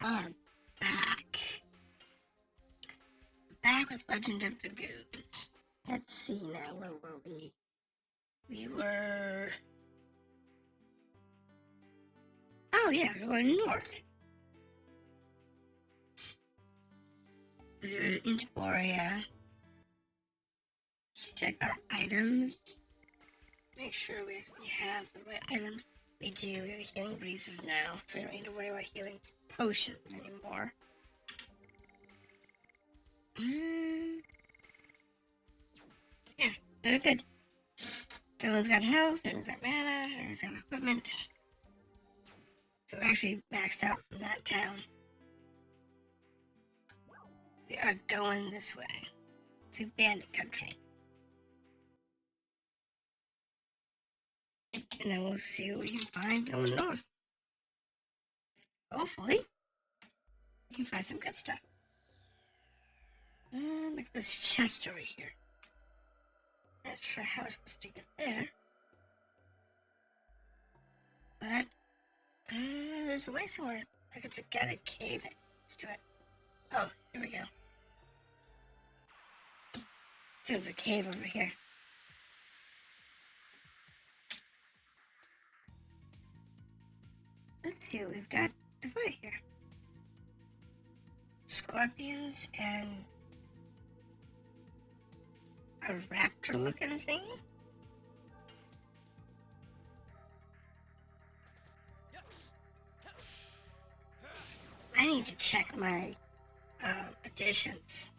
are back. Back with Legend of Dragoon. Let's see now, where were we? We were... Oh yeah, we're going north. We're into Borea. Let's check our items. Make sure we actually have the right items. We do. We have healing breezes now, so we don't need to worry about healing potions anymore. Yeah, we're good. Everyone's got health, everyone's got mana, everyone's got equipment. So we're actually maxed out from that town. We are going this way to Bandit Country. And then we'll see what we can find going north. Hopefully, we can find some good stuff. Look at this chest over here. Not sure how we're supposed to get there. But, there's a way somewhere. Like it's got a cave. Let's do it. Oh, here we go. So there's a cave over here. Let's see what we've got to fight here. Scorpions and a raptor looking thing. I need to check my additions.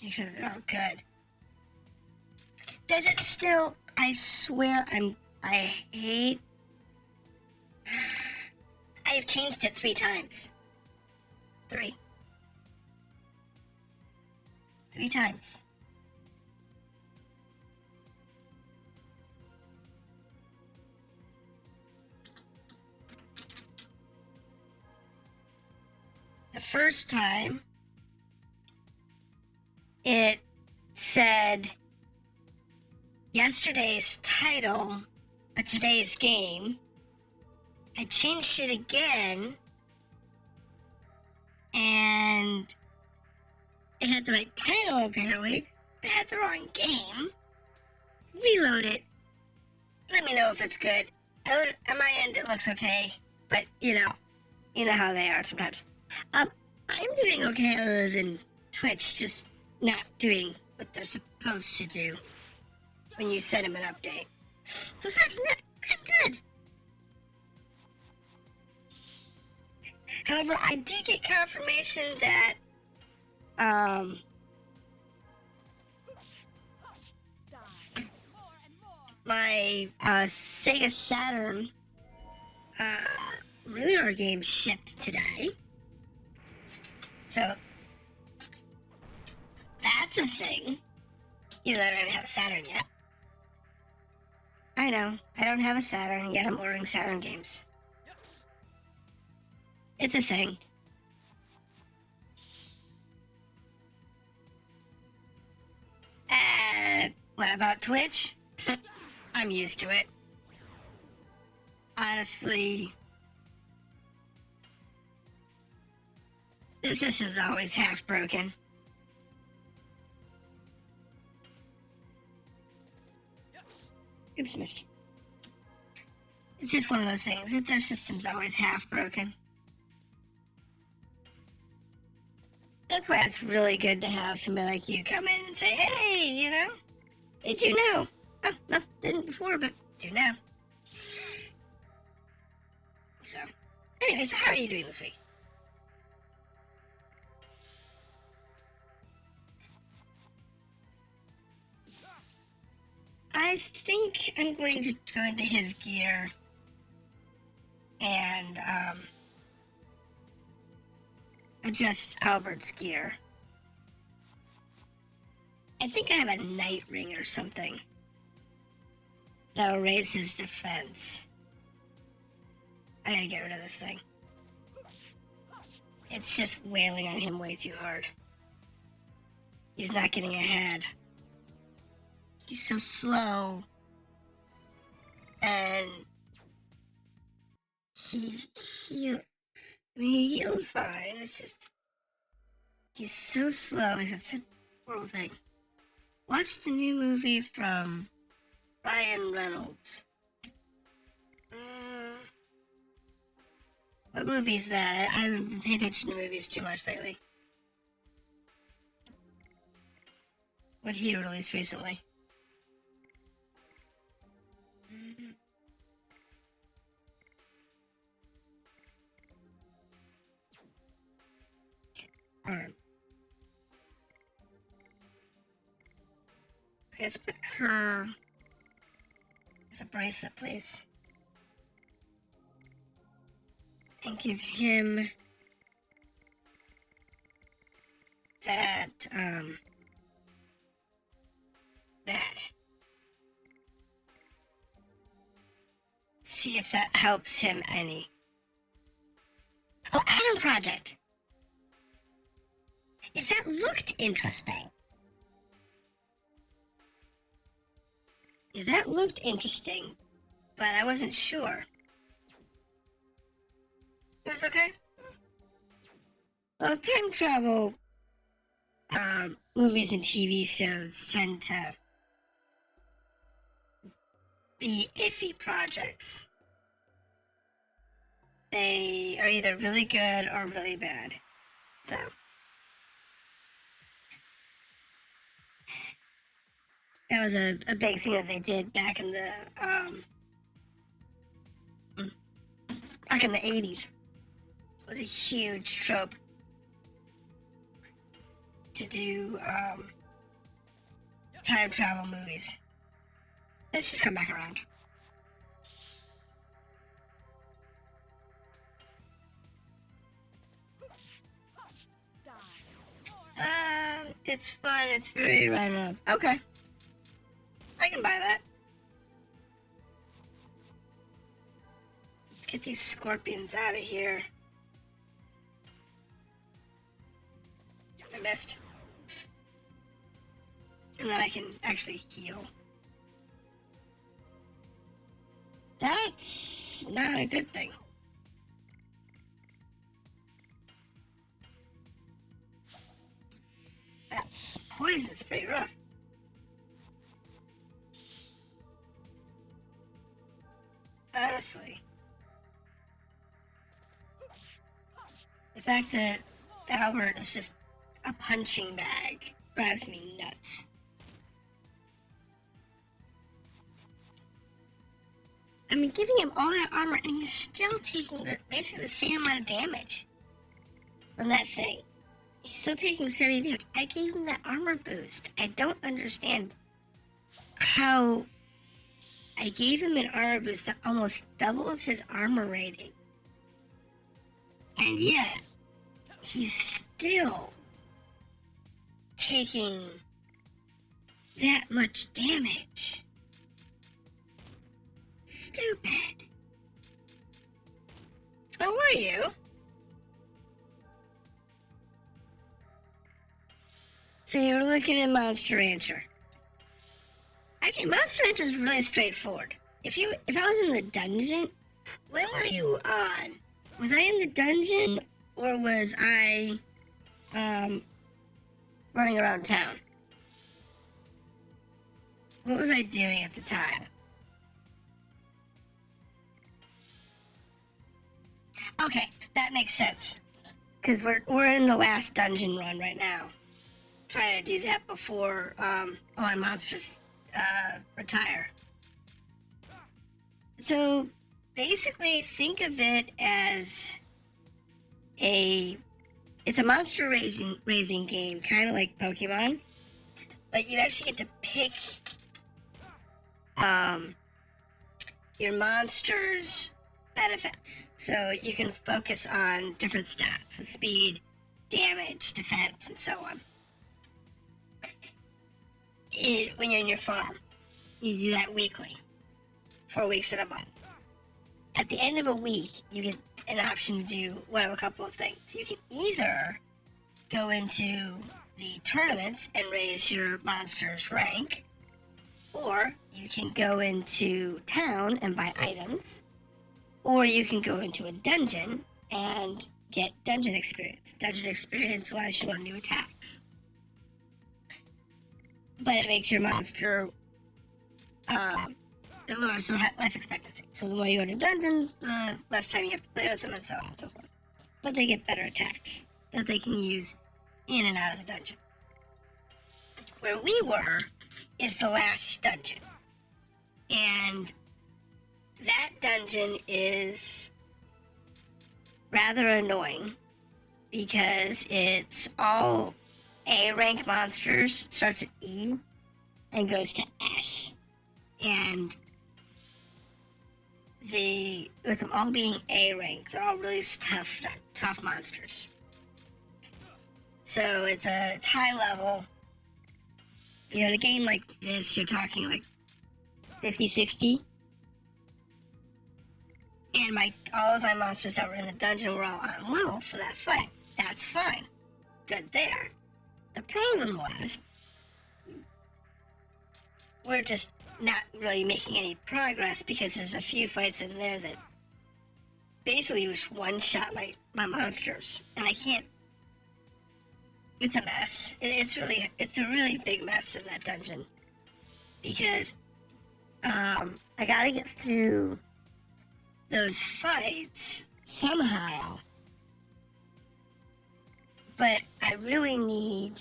Make sure that they're all good. Does it still? I swear I hate. I have changed it 3 times. 3 times. The first time, it said yesterday's title, but today's game. I changed it again, and it had the right title apparently, but it had the wrong game. Reload it. Let me know if it's good. On my end, it looks okay, but you know how they are sometimes. I'm doing okay other than Twitch just not doing what they're supposed to do when you send them an update. So aside from that, I'm good. However, I did get confirmation that my Sega Saturn Lunar game shipped today. So that's a thing. Even though I don't even have a Saturn yet. I know, I don't have a Saturn, yet I'm ordering Saturn games. It's a thing. What about Twitch? I'm used to it. Honestly, the system's always half broken. Oops, missed. It's just one of those things that their system's always half broken. That's why it's really good to have somebody like you come in and say, hey, did you know? Oh, no, didn't before, but do now. So, anyways, how are you doing this week? I think I'm going to go into his gear and adjust Albert's gear. I think I have a night ring or something that'll raise his defense. I gotta get rid of this thing. It's just wailing on him way too hard. He's not getting ahead. He's so slow. And he I mean, he heals fine. It's just he's so slow. That's a horrible thing. Watch the new movie from Ryan Reynolds. What movie is that? I haven't been paying attention to movies too much lately. What did he release recently? Alright. Okay, let's put her with a bracelet, please. And give him that, that. See if that helps him any. Oh, Adam Project. If that looked interesting. Yeah, that looked interesting, but I wasn't sure. It was okay. Well, time travel movies and TV shows tend to be iffy projects. They are either really good or really bad. So that was a big thing that they did back in the 80s. It was a huge trope to do time travel movies. Let's just come back around. It's fun. It's very random. Okay. I can buy that. Let's get these scorpions out of here. I missed. And then I can actually heal. That's not a good thing. That's poison. It's pretty rough. Honestly. The fact that Albert is just a punching bag drives me nuts. I mean, giving him all that armor, and he's still taking basically the same amount of damage from that thing. He's still taking 70 damage. I gave him that armor boost. I don't understand how I gave him an armor boost that almost doubles his armor rating. And yet, he's still taking that much damage. Stupid. How are you? So you're looking at Monster Rancher. Actually, Monster Rancher is really straightforward. If I was in the dungeon, when were you on? Was I in the dungeon or was I running around town? What was I doing at the time? Okay, that makes sense. Because we're in the last dungeon run right now. Trying to do that before all my monsters retire. So basically think of it as it's a monster raising game, kind of like Pokemon, but you actually get to pick your monsters' benefits. So you can focus on different stats, so speed, damage, defense, and so on. When you're in your farm, you do that weekly, 4 weeks in a month. At the end of a week, you get an option to do one of a couple of things. You can either go into the tournaments and raise your monster's rank, or you can go into town and buy items, or you can go into a dungeon and get dungeon experience. Dungeon experience allows you to learn new attacks. But it makes your monster, it lowers their life expectancy. So the more you go into dungeons, the less time you have to play with them, and so on and so forth. But they get better attacks that they can use in and out of the dungeon. Where we were is the last dungeon. And that dungeon is rather annoying because it's all A rank monsters, starts at E and goes to S. And with them all being A rank, they're all really tough monsters. So it's high level. You know, in a game like this, you're talking like 50, 60. And all of my monsters that were in the dungeon were all on level for that fight. That's fine. Good there. The problem was, we're just not really making any progress because there's a few fights in there that basically just one-shot my monsters. And I can't... It's a mess. It's a really big mess in that dungeon. Because, I gotta get through those fights somehow. But I really need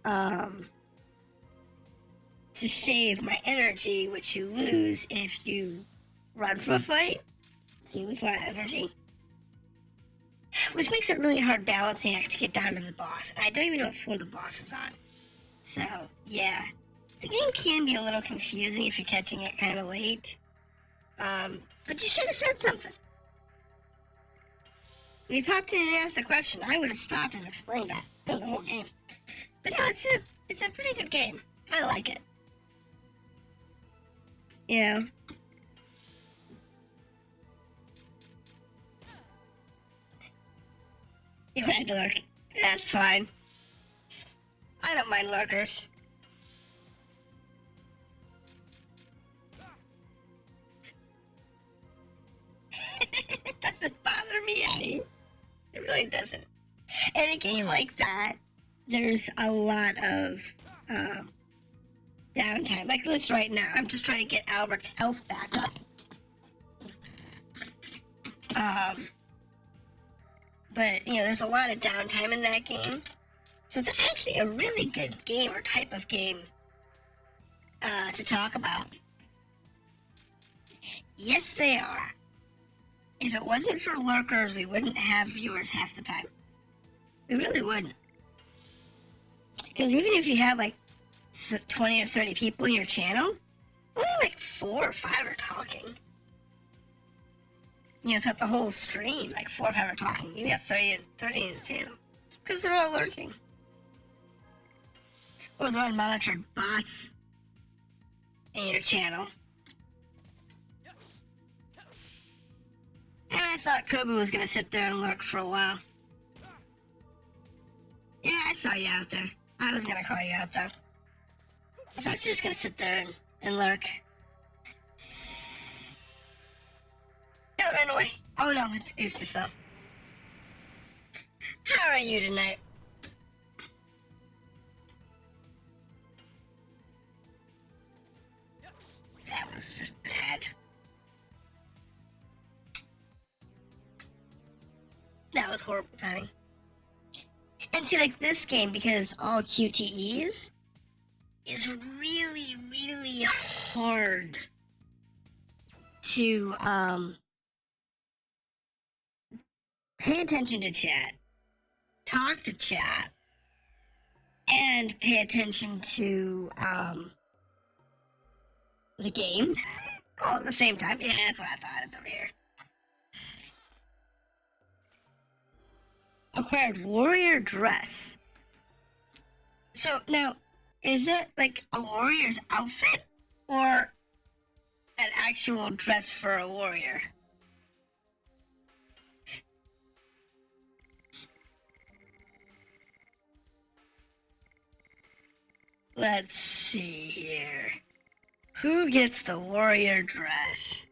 to save my energy, which you lose if you run from a fight. So you lose a lot of energy. Which makes it really hard balancing act to get down to the boss. And I don't even know what floor the boss is on. So, yeah. The game can be a little confusing if you're catching it kind of late. But you should have said something. When you popped in and asked a question, I would have stopped and explained that the whole game. But no, it's a pretty good game. I like it. You know? You had to lurk. That's fine. I don't mind lurkers. It doesn't bother me any. It really doesn't. In a game like that, there's a lot of downtime. Like this right now, I'm just trying to get Albert's health back up. But, you know, there's a lot of downtime in that game. So it's actually a really good game or type of game to talk about. Yes, they are. If it wasn't for lurkers, we wouldn't have viewers half the time. We really wouldn't. Because even if you have like 20 or 30 people in your channel, only like 4 or 5 are talking. You know, throughout the whole stream, like 4 or 5 are talking. You got 30 in the channel. Because they're all lurking. Or they're unmonitored bots in your channel. And I thought Kobe was going to sit there and lurk for a while. Yeah, I saw you out there. I was going to call you out, though. I thought you were just going to sit there and lurk. Don't run away. Oh, no, it's just spell. How are you tonight? That was just bad. That was horrible timing. And see, like this game, because all QTEs, is really, really hard to pay attention to chat, talk to chat, and pay attention to the game all at the same time. Yeah, that's what I thought. It's over here. Acquired warrior dress. So now, is that like a warrior's outfit or an actual dress for a warrior? Let's see here. Who gets the warrior dress?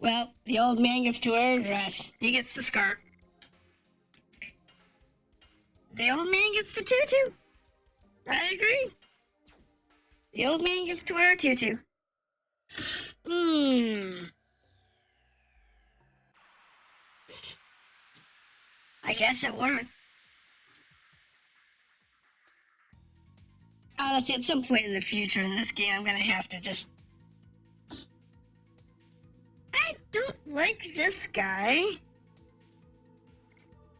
Well, the old man gets to wear a dress. He gets the skirt. The old man gets the tutu. I agree. The old man gets to wear a tutu. I guess it worked. Honestly, at some point in the future in this game, I'm gonna have to just... I don't like this guy.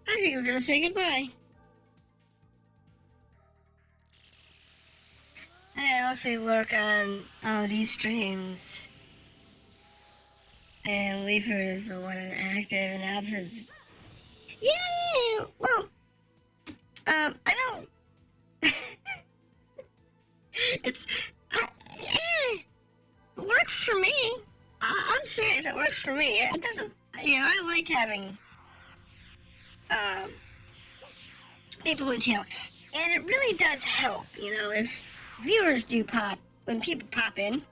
I think we're gonna say goodbye. I also lurk on these streams. And Leafer is the one inactive and absence. Yeah! Well, I don't... It works for me. I'm serious, it works for me. It doesn't, I like having people in channel. And it really does help, if viewers do pop, when people pop in,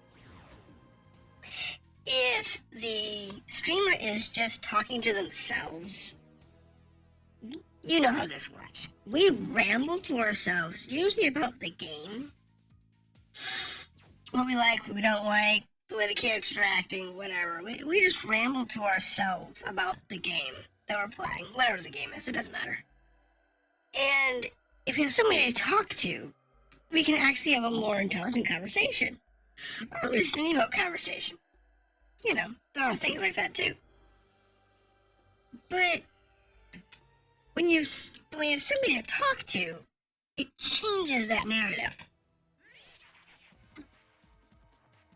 if the streamer is just talking to themselves, you know how this works. We ramble to ourselves, usually about the game. What we like, what we don't like, the way the characters are acting, whatever. We just ramble to ourselves about the game that we're playing, whatever the game is, it doesn't matter. And if we have somebody to talk to, we can actually have a more intelligent conversation. Or at least an emote conversation. There are things like that too. But when you have somebody to talk to, it changes that narrative.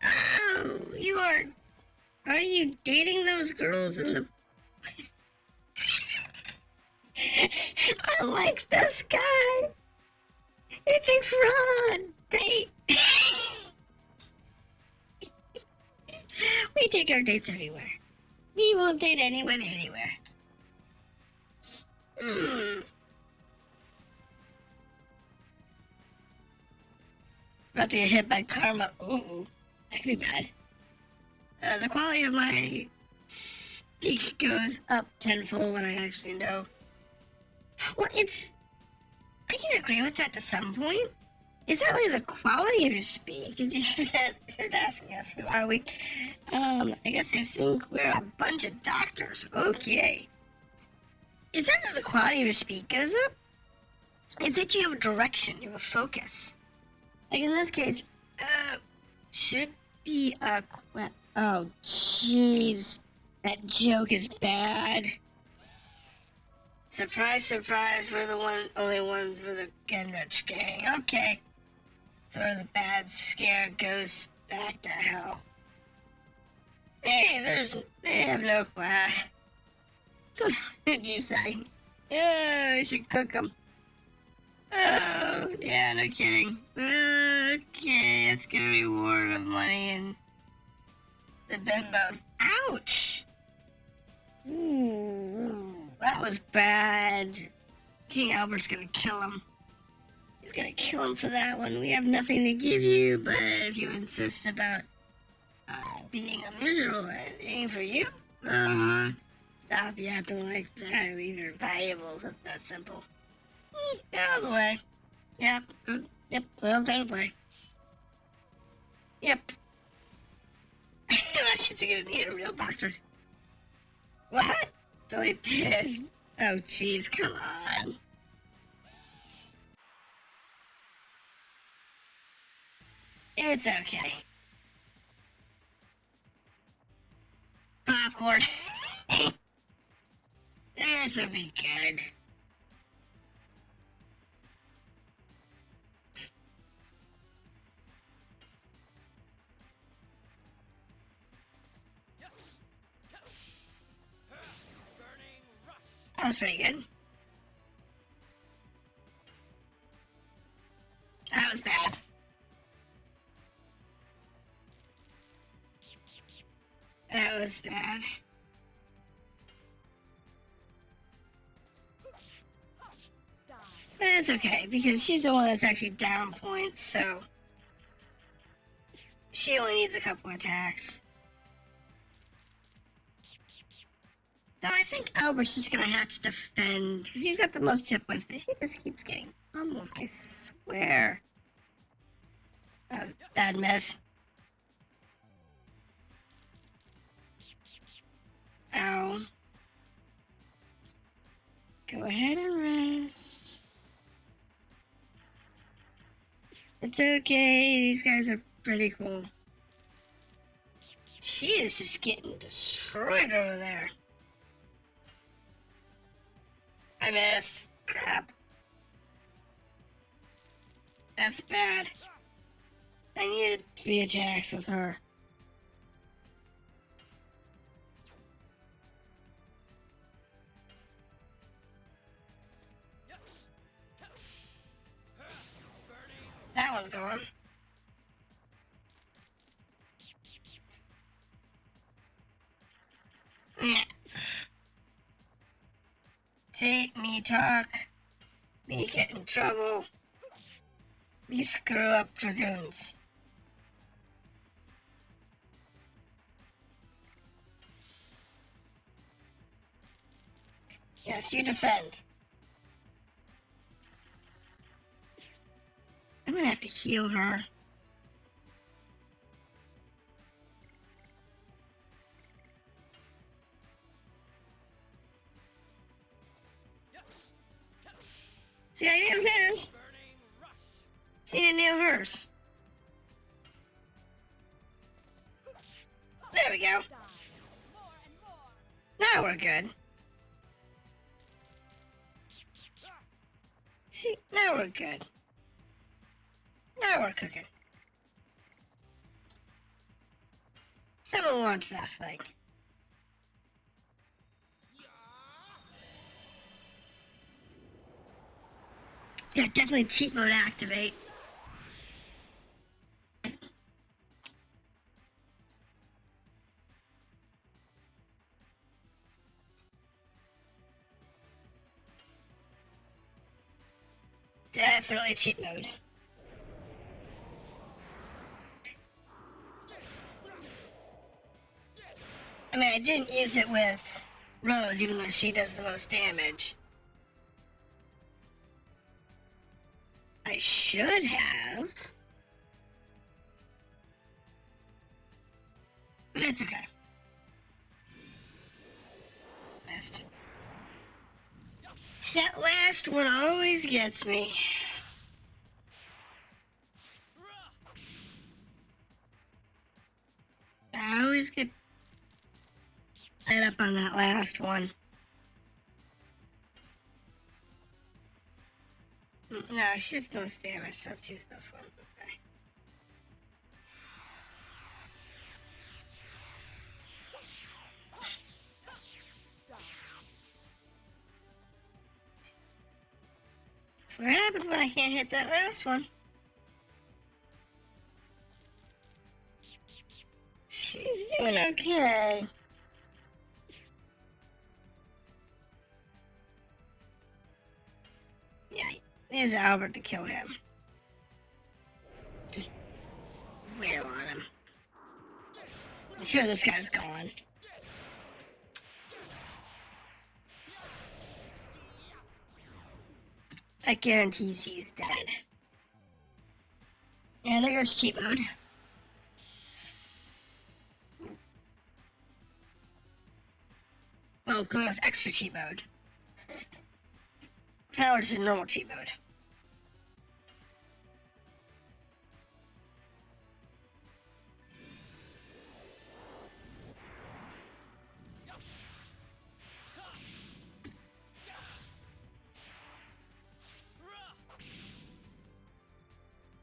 Oh, are you dating those girls in the... I like this guy. He thinks we're on a date. We take our dates everywhere. We won't date anyone anywhere. About to get hit by karma. Ooh, that could be bad. The quality of my speak goes up tenfold when I actually know. Well, I can agree with that to some point. Is that really the quality of your speak? Did you hear that? They're asking us, who are we? I guess they think we're a bunch of doctors. Okay. Is that the quality of your speak goes up? Is that you have a direction, you have a focus? Like in this case, should be a oh, jeez. That joke is bad. Surprise, surprise, we're the only ones for the Genrich gang. Okay. So the bad scare goes back to hell. Hey, they have no class. What did you say? Oh, we should cook them. Oh, yeah, no kidding. Okay, let's get a reward of money and the bimbos. Ouch! Ooh, that was bad. King Albert's gonna kill him. He's gonna kill him for that one. We have nothing to give you, but if you insist about being a miserable ending for you, stop yapping like that. Leave your valuables. It's that simple. Get out of the way. Yep, good. Yep, well, time to play. Yep. That shit's gonna need a real doctor. What? Totally pissed. Oh, jeez, come on. It's okay. Popcorn. This'll be good. That was pretty good. That was bad. That was bad. But it's okay, because she's the one that's actually down points, so she only needs a couple attacks. Though I think Albert's just gonna have to defend, because he's got the most hit points, but he just keeps getting pummeled, I swear. Bad miss. Ow. Go ahead and rest. It's okay, these guys are pretty cool. She is just getting destroyed over there. I missed. Crap. That's bad. I needed 3 attacks with her. That one's gone. Yeah. Take me talk. Me get in trouble. Me screw up Dragoons. Yes, you defend. I'm gonna have to heal her. See, I nailed his. See, I nailed hers. There we go. Now we're good. See, now we're good. Now we're cooking. Someone wants this thing. Yeah, definitely cheat mode activate. Definitely cheat mode. I mean, I didn't use it with Rose, even though she does the most damage. I should have. But it's okay. Missed. That last one always gets me. I always get fed up on that last one. No, she just does damage, so let's use this one. Okay. That's what happens when I can't hit that last one. She's doing okay. Yeah, there's Albert to kill him. Just wail on him. I'm sure this guy's gone. That guarantees he's dead. And there goes cheat mode. Oh, goes extra cheat mode. Now we're just in normal cheat mode.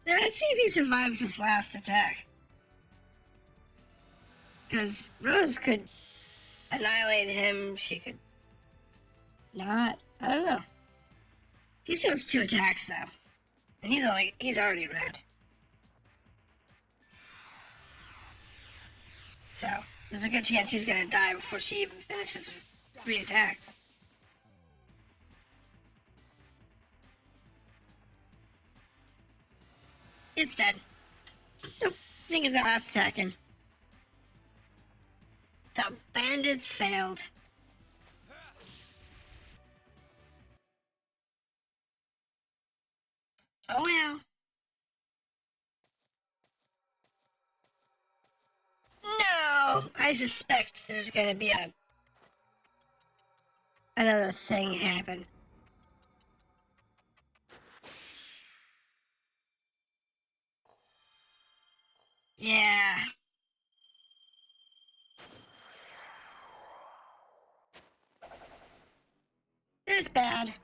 Now let's see if he survives this last attack. Because Rose could annihilate him, she could not. I don't know. She still has 2 attacks though. And he's already red. So, there's a good chance he's gonna die before she even finishes her 3 attacks. It's dead. Nope, I think it's the last attacking. The bandits failed. Oh well. No! I suspect there's gonna be another thing happen. Yeah. It's bad.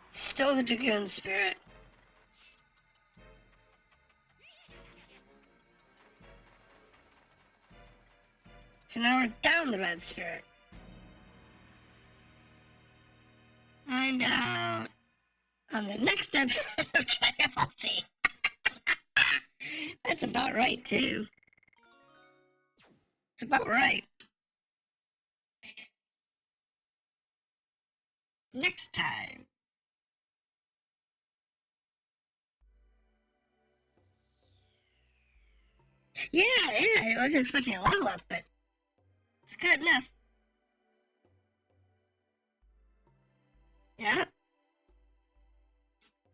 Still the Dragoon spirit. So now we're down the red spirit. Find out on the next episode of Dragon Ball Z. That's about right, too. It's about right. Next time. Yeah, I wasn't expecting a level up, but it's good enough. Yeah.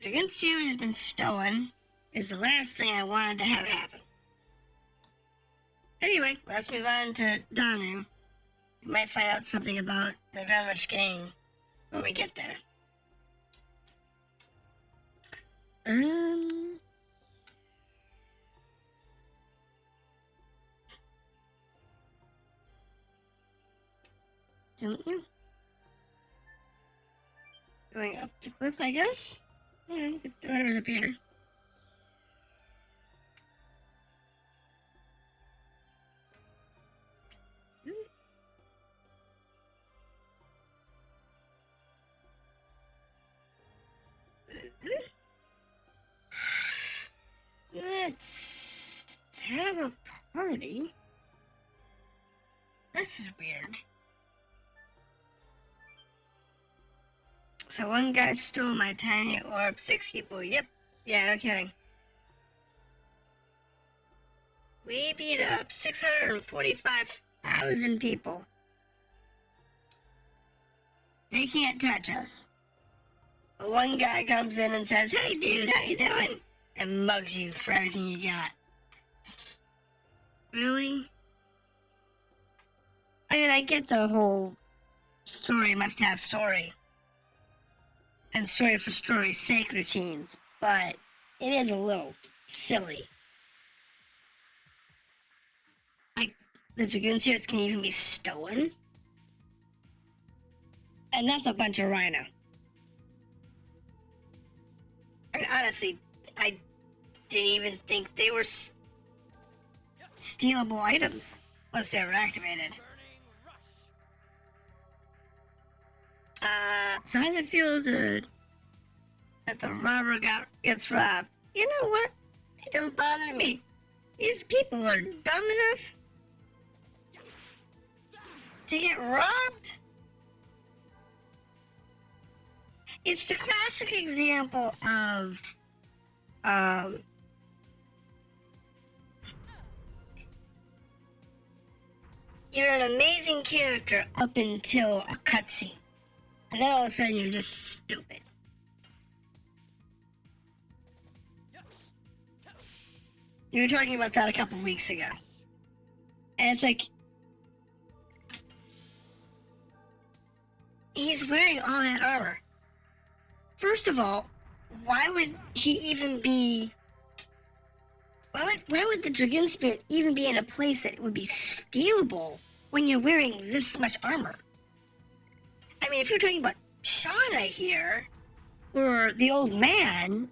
Against You has been stolen is the last thing I wanted to have happen. Anyway, let's move on to Danu. We might find out something about the Greenwich gang when we get there. Don't you? Going up the cliff, I guess? Yeah, whatever's up here. Let's have a party. This is weird. So one guy stole my tiny orb. 6 people. Yep. Yeah, no kidding. We beat up 645,000 people. They can't touch us. But one guy comes in and says, "Hey dude, how you doing?" And mugs you for everything you got. Really? I mean, I get the whole story must have story. And story for story's sake routines, but it is a little silly. Like, the Dragoon spirits can even be stolen? And that's a bunch of rhino. And honestly, I didn't even think they were stealable items once they were activated. So how does it feel that the robber gets robbed? You know what? It don't bother me. These people are dumb enough to get robbed? It's the classic example of, you're an amazing character up until a cutscene. And then all of a sudden you're just stupid. You were talking about that a couple weeks ago. And it's like, he's wearing all that armor. First of all, why would he even be... Why would the Dragoon Spirit even be in a place that would be stealable when you're wearing this much armor? I mean, if you're talking about Shauna here, or the old man,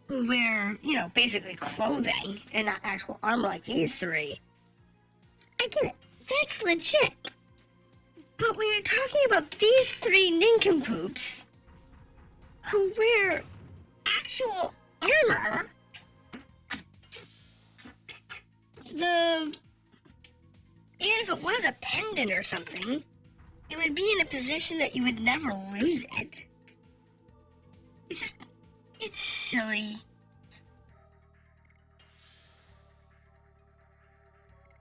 who wear, basically clothing and not actual armor like these 3, I get it. That's legit. But when you're talking about these 3 nincompoops who wear actual armor, even if it was a pendant or something, it would be in a position that you would never lose it. It's silly.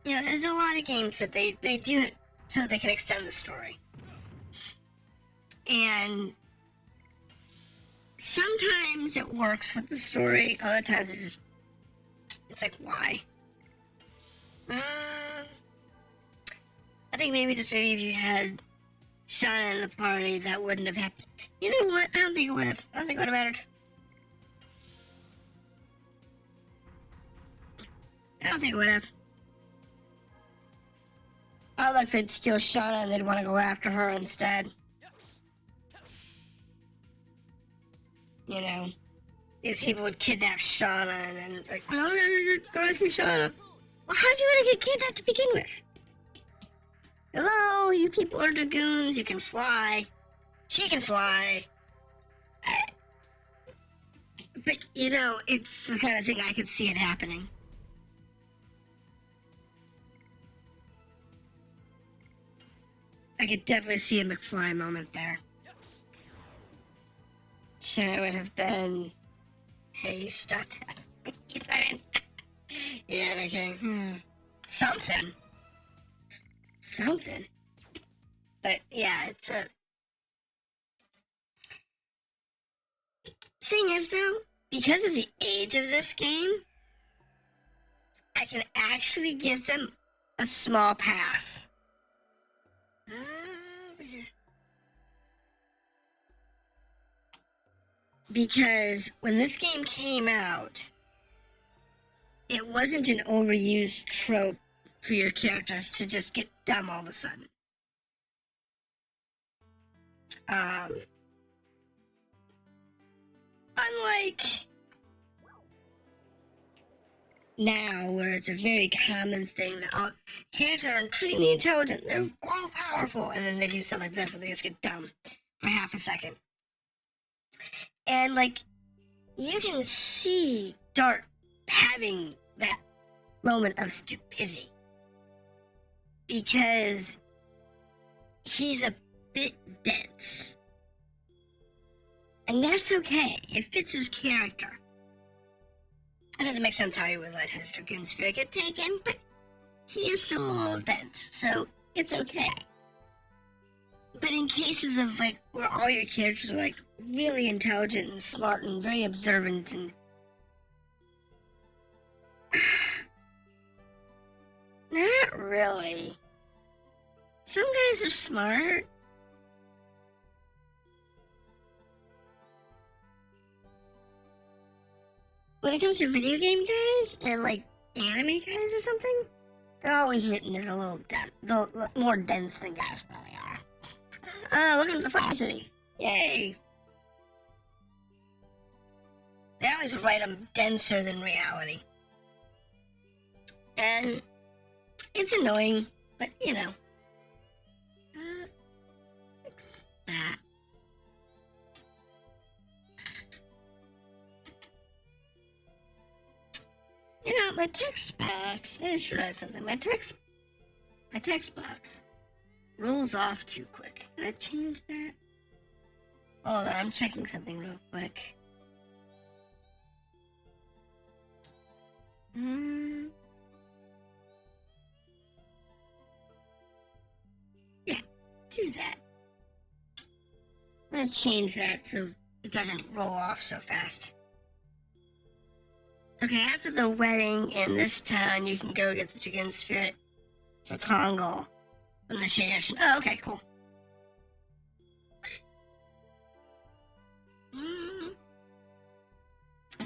You know, there's a lot of games that they do it so they can extend the story. And sometimes it works with the story, other times it's like, why? I think maybe if you had Shauna in the party, that wouldn't have happened. You know what? I don't think it would have. I don't think it would have mattered. I don't think it would have. Oh, look, they'd steal Shauna and they'd want to go after her instead. You know, these people would kidnap Shauna and then like, oh, go rescue Shauna. Well, how'd you let her get kidnapped to begin with? Hello, you people are Dragoons. You can fly. She can fly. But, you know, it's the kind of thing I could see it happening. I could definitely see a McFly moment there. Shauna would have been, hey, stop that. Yeah, okay. Something. But, yeah, it's a... Thing is, though, because of the age of this game, I can actually give them a small pass. Because when this game came out, it wasn't an overused trope for your characters to just get dumb all of a sudden. Unlike now, where it's a very common thing that all characters are extremely intelligent, they're all powerful, and then they do something like this where they just get dumb for half a second. And, like, you can see Dart having that moment of stupidity. Because he's a bit dense. And that's okay. It fits his character. It doesn't make sense how he would let his Dragoon spirit get taken, but he is still a little dense, so it's okay. But in cases of, like, where all your characters are, like, really intelligent and smart and very observant and... Not really. Some guys are smart. When it comes to video game guys and, like, anime guys or something, they're always written as a little more dense than guys probably are. Welcome to the Flash City. Yay. They always write them denser than reality. And it's annoying, but, you know. Fix that. You know, my text box, I just realized something. My text box rolls off too quick. Can I change that? Hold on, I'm checking something real quick. Yeah, do that. I'm gonna change that so it doesn't roll off so fast. Okay, after the wedding in this town, you can go get the Dragoon spirit for Congo from the Shade Ocean. Oh, okay, cool.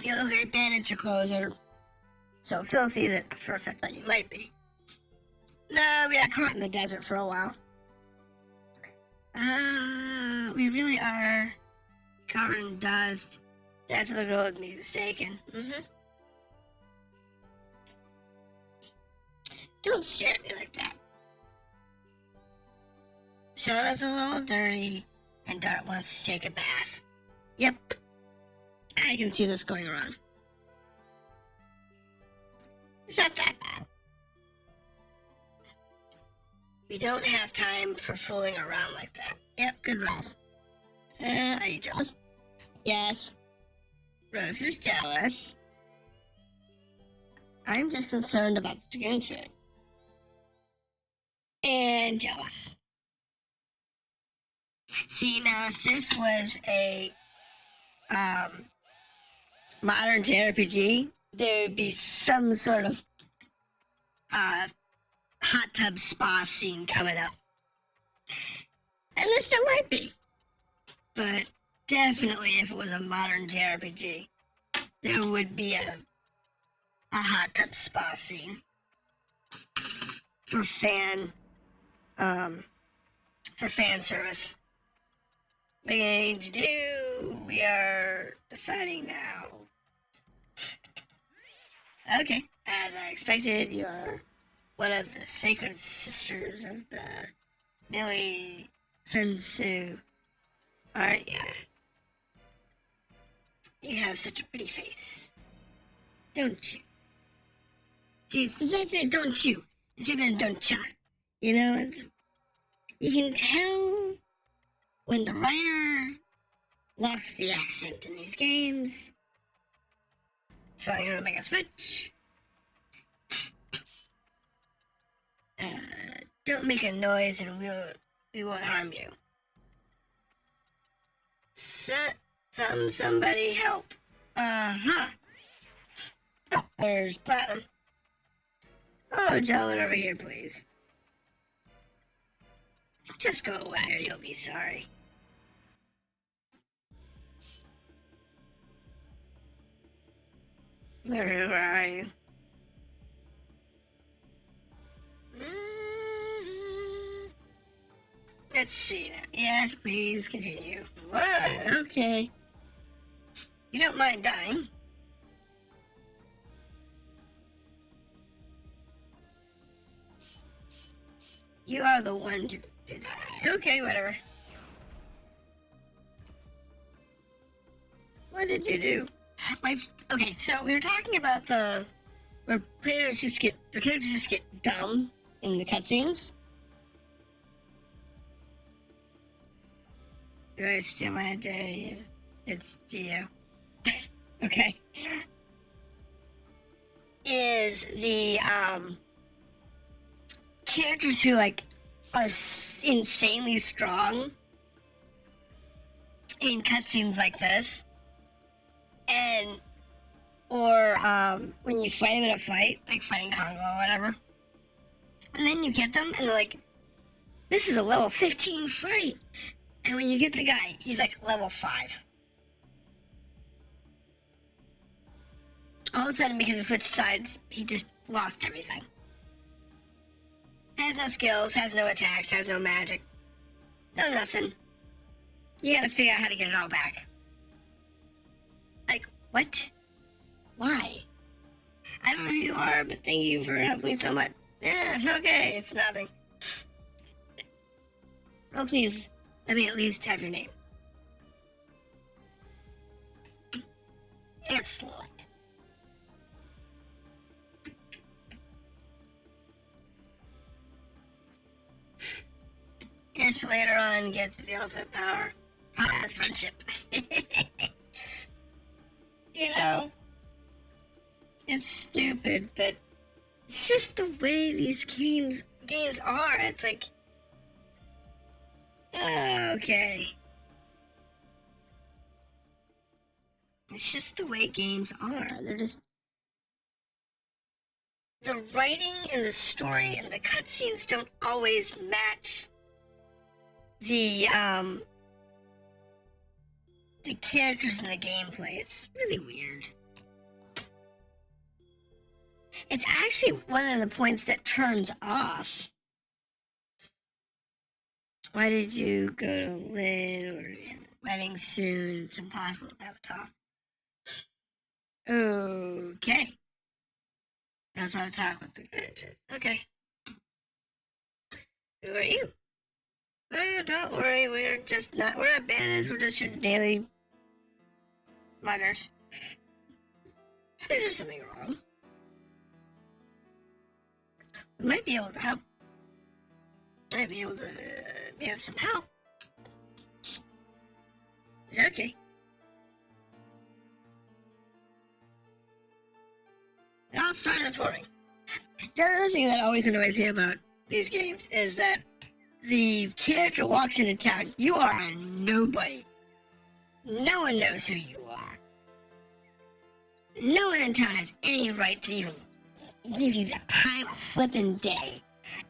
The other bandits your clothes are so filthy that at first I thought you might be. No, we got caught in the desert for a while. We really are covered in dust. Down to the road, me mistaken. Don't stare at me like that. Shauna's a little dirty, and Dart wants to take a bath. Yep. I can see this going wrong. It's not that bad. We don't have time for fooling around like that. Yep, good Rose. Are you jealous? Yes. Rose is jealous. I'm just concerned about the Dragoon spirit. borderline jealous. See, now if this was a modern JRPG, there would be some sort of hot tub spa scene coming up. And there still might be. But definitely if it was a modern JRPG, there would be a hot tub spa scene for fan service. What are you going to do? We are deciding now. Okay, as I expected, you are one of the sacred sisters of the Millie Sensu. Aren't ya? You have such a pretty face. Don't you? See, don't you? It should have been don't ya. You know, you can tell when the writer lost the accent in these games. So I'm gonna make a switch. Don't make a noise and we won't harm you. Somebody help. Oh, there's Platinum. Oh, gentlemen, over here, please. Just go away or you'll be sorry. Where are you? Let's see now. Yes, please continue. What? Okay. You don't mind dying. You are the one to die. Okay, whatever. What did you do? Okay, so we were talking about where characters just get dumb in the cutscenes. Do I steal my identity? It's Geo. Okay. Is the characters who like are insanely strong in cutscenes like this, or when you fight them in a fight, like fighting Congo or whatever, and then you get them and they're like, this is a level 15 fight, and when you get the guy, he's like level 5. All of a sudden, because he switched sides, he just lost everything. Has no skills, has no attacks, has no magic. No nothing. You gotta figure out how to get it all back. Like, what? Why? I don't know who you are, but thank you for helping me so much. Yeah, okay, it's nothing. Oh, please, let me at least have your name. Excellent. Yes, later on, get to the ultimate power of friendship. You know, it's stupid, but it's just the way these games are. It's like, okay. It's just the way games are. They're just, the writing and the story and the cutscenes don't always match the characters in the gameplay. It's really weird. It's actually one of the points that turns off. Why did you go to Lynn or wedding soon? It's impossible to have a talk. Okay. Let's have a talk with the Grinches. Okay. Who are you? Oh, don't worry, we're not bandits, we're just your daily muggers. Is there something wrong? We might be able to help. Might be able to have some help. Okay. It all started this morning. The other thing that always annoys me about these games is that the character walks into town, you are a nobody. No one knows who you are. No one in town has any right to even give you the time of flipping day.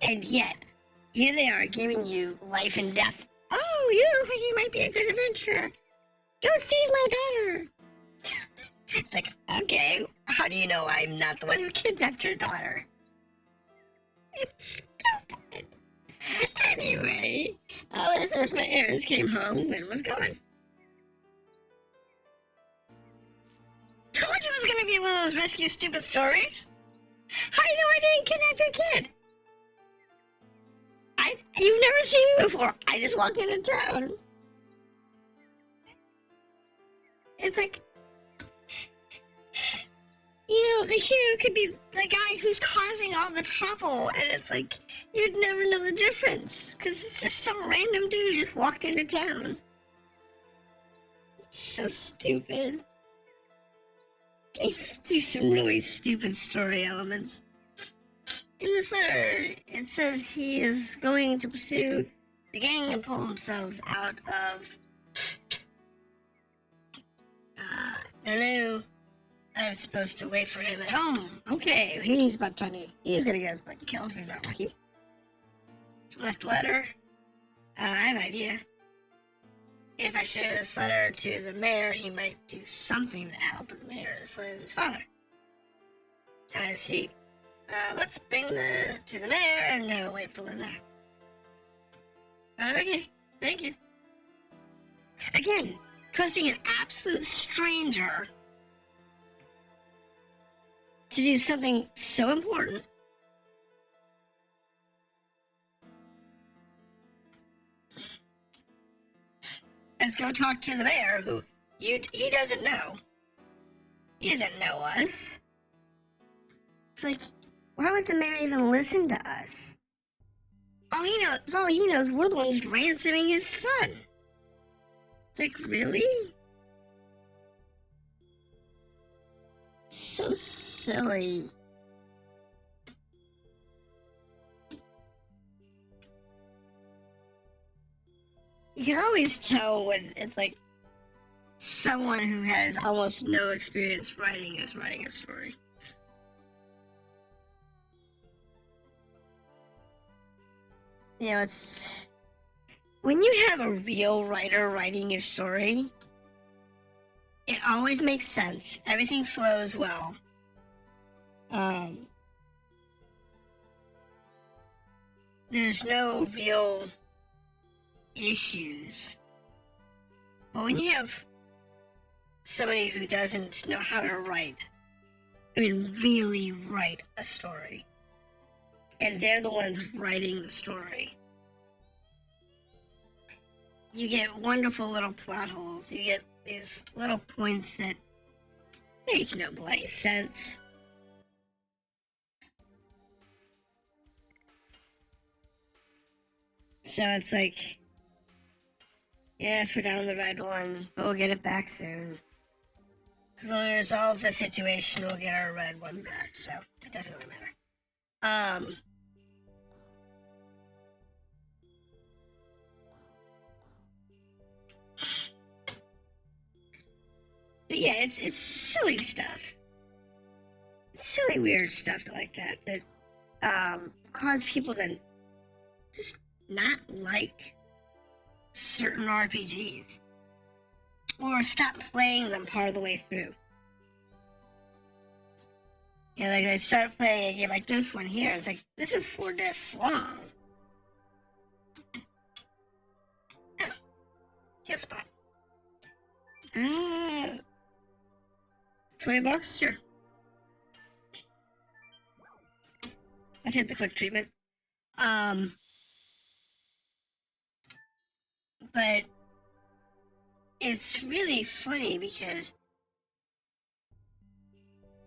And yet, here they are giving you life and death. Oh, you look like you might be a good adventurer. Go save my daughter. It's like, okay, how do you know I'm not the one who kidnapped your daughter? It's stupid. Anyway, when I finished my errands, came home, Lynn was gone. Told you it was gonna be one of those rescue stupid stories. How do you know I didn't kidnap your kid? You've never seen me before. I just walk into town. It's like, you know, the hero could be the guy who's causing all the trouble, and it's like, you'd never know the difference, because it's just some random dude who just walked into town. It's so stupid. Games do some really stupid story elements. In this letter, it says he is going to pursue the gang and pull themselves out of... don't know. I'm supposed to wait for him at home. Okay, he's gonna get us butt killed if he's not lucky. Left letter. I have an idea. If I show this letter to the mayor, he might do something to help the mayor is Lynn's father. I see. Let's bring to the mayor and wait for Lynn there. Okay, thank you. Again, trusting an absolute stranger to do something so important. Let's go talk to the mayor, who he doesn't know. He doesn't know us. It's like, why would the mayor even listen to us? All he knows, we're the ones ransoming his son. It's like, really? So silly. You can always tell when it's like someone who has almost no experience writing a story. You know, it's when you have a real writer writing your story, it always makes sense. Everything flows well. There's no real issues. But when you have somebody who doesn't know how to really write a story, and they're the ones writing the story, you get wonderful little plot holes. You get these little points that make no bloody sense. So it's like, yes, we're down the red one, but we'll get it back soon. Because when we resolve the situation, we'll get our red one back, so it doesn't really matter. But yeah, it's silly stuff. It's silly, weird stuff like that cause people to just not like certain RPGs. Or stop playing them part of the way through. You know, like they start playing a game like this one here, it's like, this is 4 discs long. Oh, kill spot. $20? Sure. Let's hit the quick treatment. But it's really funny because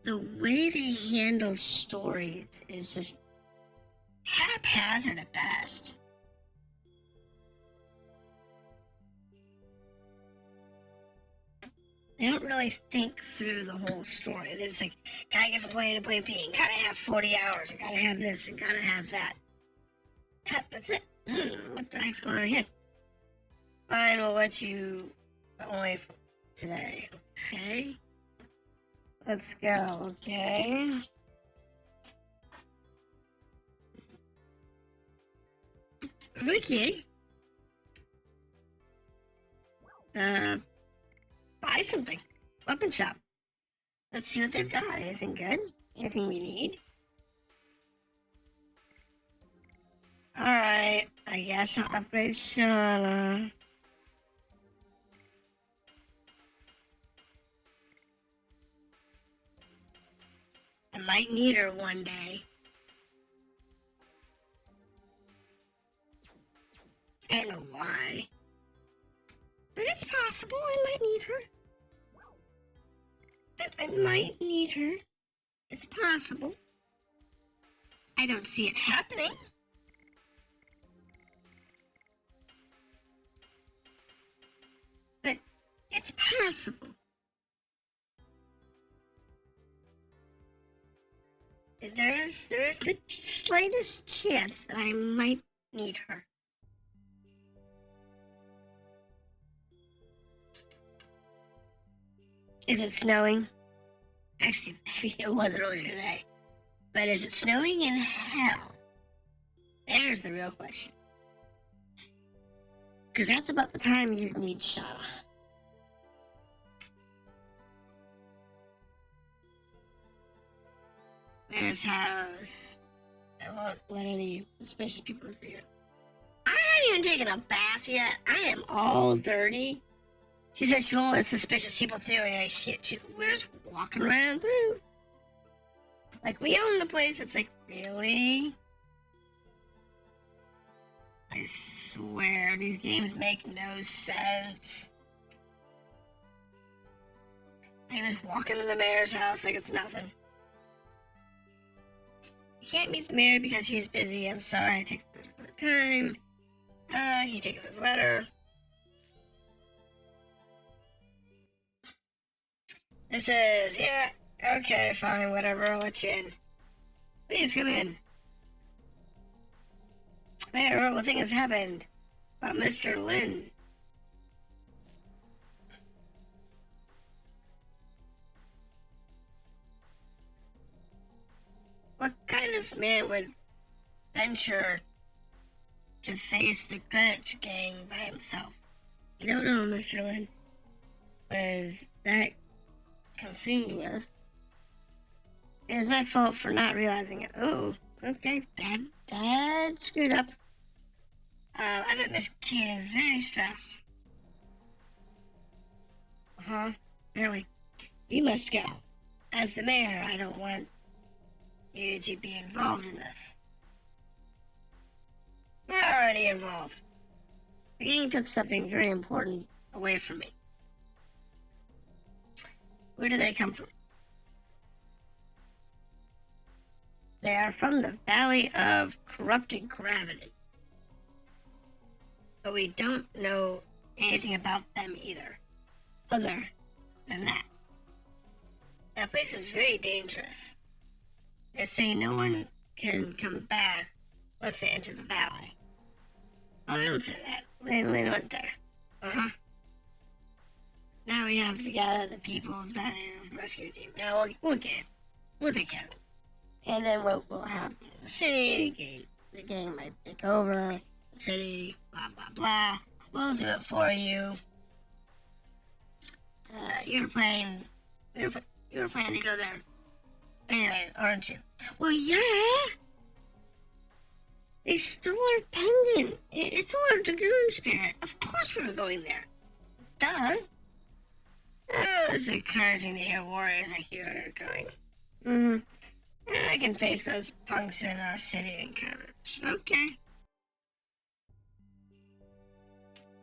the way they handle stories is just haphazard at best. They don't really think through the whole story. They're just like, gotta get from point A to point B, and gotta have 40 hours, and gotta have this, and gotta have that. That's it. What the heck's going on here? Fine, we'll let you, but only for today. Okay? Let's go, okay? Okay. Buy something. Weapon shop. Let's see what they've got. Anything good? Anything we need? Alright, I guess I'll upgrade Shauna. I might need her one day. I don't know why. But it's possible I might need her. I might need her. It's possible. I don't see it happening. But it's possible. There is the slightest chance that I might need her. Is it snowing? Actually, it was earlier today. But is it snowing in hell? There's the real question. Because that's about the time you need Shauna. Mayor's house. I won't let any suspicious people through here. I haven't even taken a bath yet. I am all dirty. She said she won't let suspicious people through, and we're just walking around through. Like, we own the place. It's like, really? I swear, these games make no sense. I just walk into the mayor's house like it's nothing. You can't meet the mayor because he's busy. I'm sorry, it takes the time. He takes this letter. It says, yeah, okay, fine, whatever, I'll let you in. Please come in. Mayor, a horrible thing has happened about Mr. Lin. What kind of man would venture to face the Greenwich gang by himself? I don't know, Mr. Lin. Was that consumed with? It is my fault for not realizing it. Oh, okay, Dad screwed up. I bet Miss Kate is very stressed. Really? You must go. As the mayor, I don't want you to be involved in this. You're already involved. The gang took something very important away from me. Where do they come from? They are from the Valley of Corrupted Gravity. But we don't know anything about them either, other than that. That place is very dangerous. They say no one can come back once they enter the valley. Oh, they don't say that. Lin went there. Now we have to gather the people of that rescue team. Now we'll get it. We'll take care of it. And then what will happen in the city, the gang might take over the city, blah, blah, blah. We'll do it for you. You were planning to go there anyway, aren't you? Well, yeah. They stole our pendant. It's all our Dragoon spirit. Of course we were going there. Duh. Oh, it's encouraging to hear warriors like you are going. I can face those punks in our city in courage. Okay.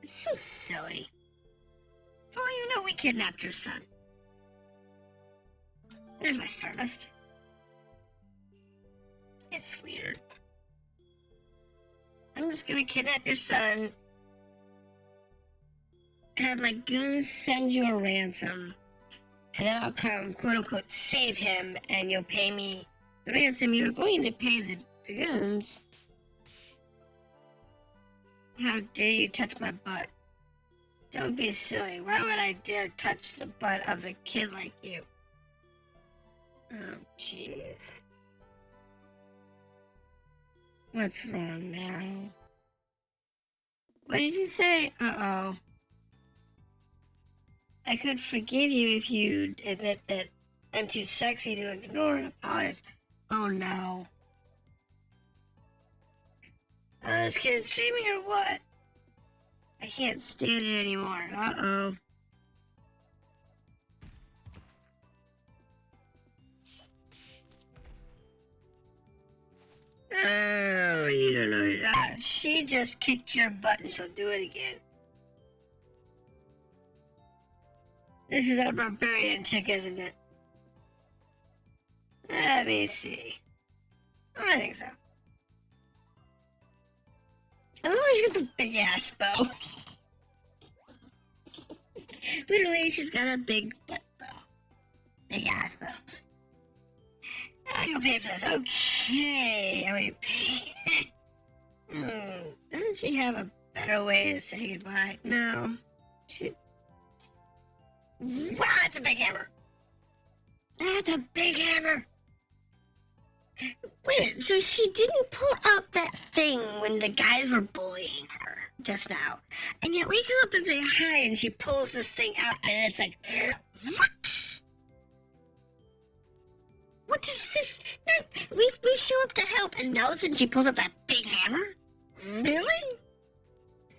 It's so silly. For all you know, we kidnapped your son. There's my Stardust. It's weird. I'm just gonna kidnap your son, have my goons send you a ransom, and then I'll come, quote-unquote, save him, and you'll pay me the ransom you were going to pay the goons. How dare you touch my butt? Don't be silly. Why would I dare touch the butt of a kid like you? Oh, jeez. What's wrong now? What did you say? Uh-oh. I could forgive you if you admit that I'm too sexy to ignore and apologize. Oh, no. Oh, this kid's streaming or what? I can't stand it anymore. Uh-oh. Oh, you don't know. She just kicked your butt and she'll do it again. This is a barbarian chick, isn't it? Let me see. I think so. Otherwise, she's got the big ass bow. Literally, she's got a big butt bow. Big ass bow. You'll pay for this. Okay. I mean, pay. Doesn't she have a better way to say goodbye? No. Wow, that's a big hammer. That's a big hammer. Wait, so she didn't pull out that thing when the guys were bullying her just now. And yet we come up and say hi and she pulls this thing out and it's like, what? What is this? We show up to help and all of a sudden she pulls out that big hammer? Really?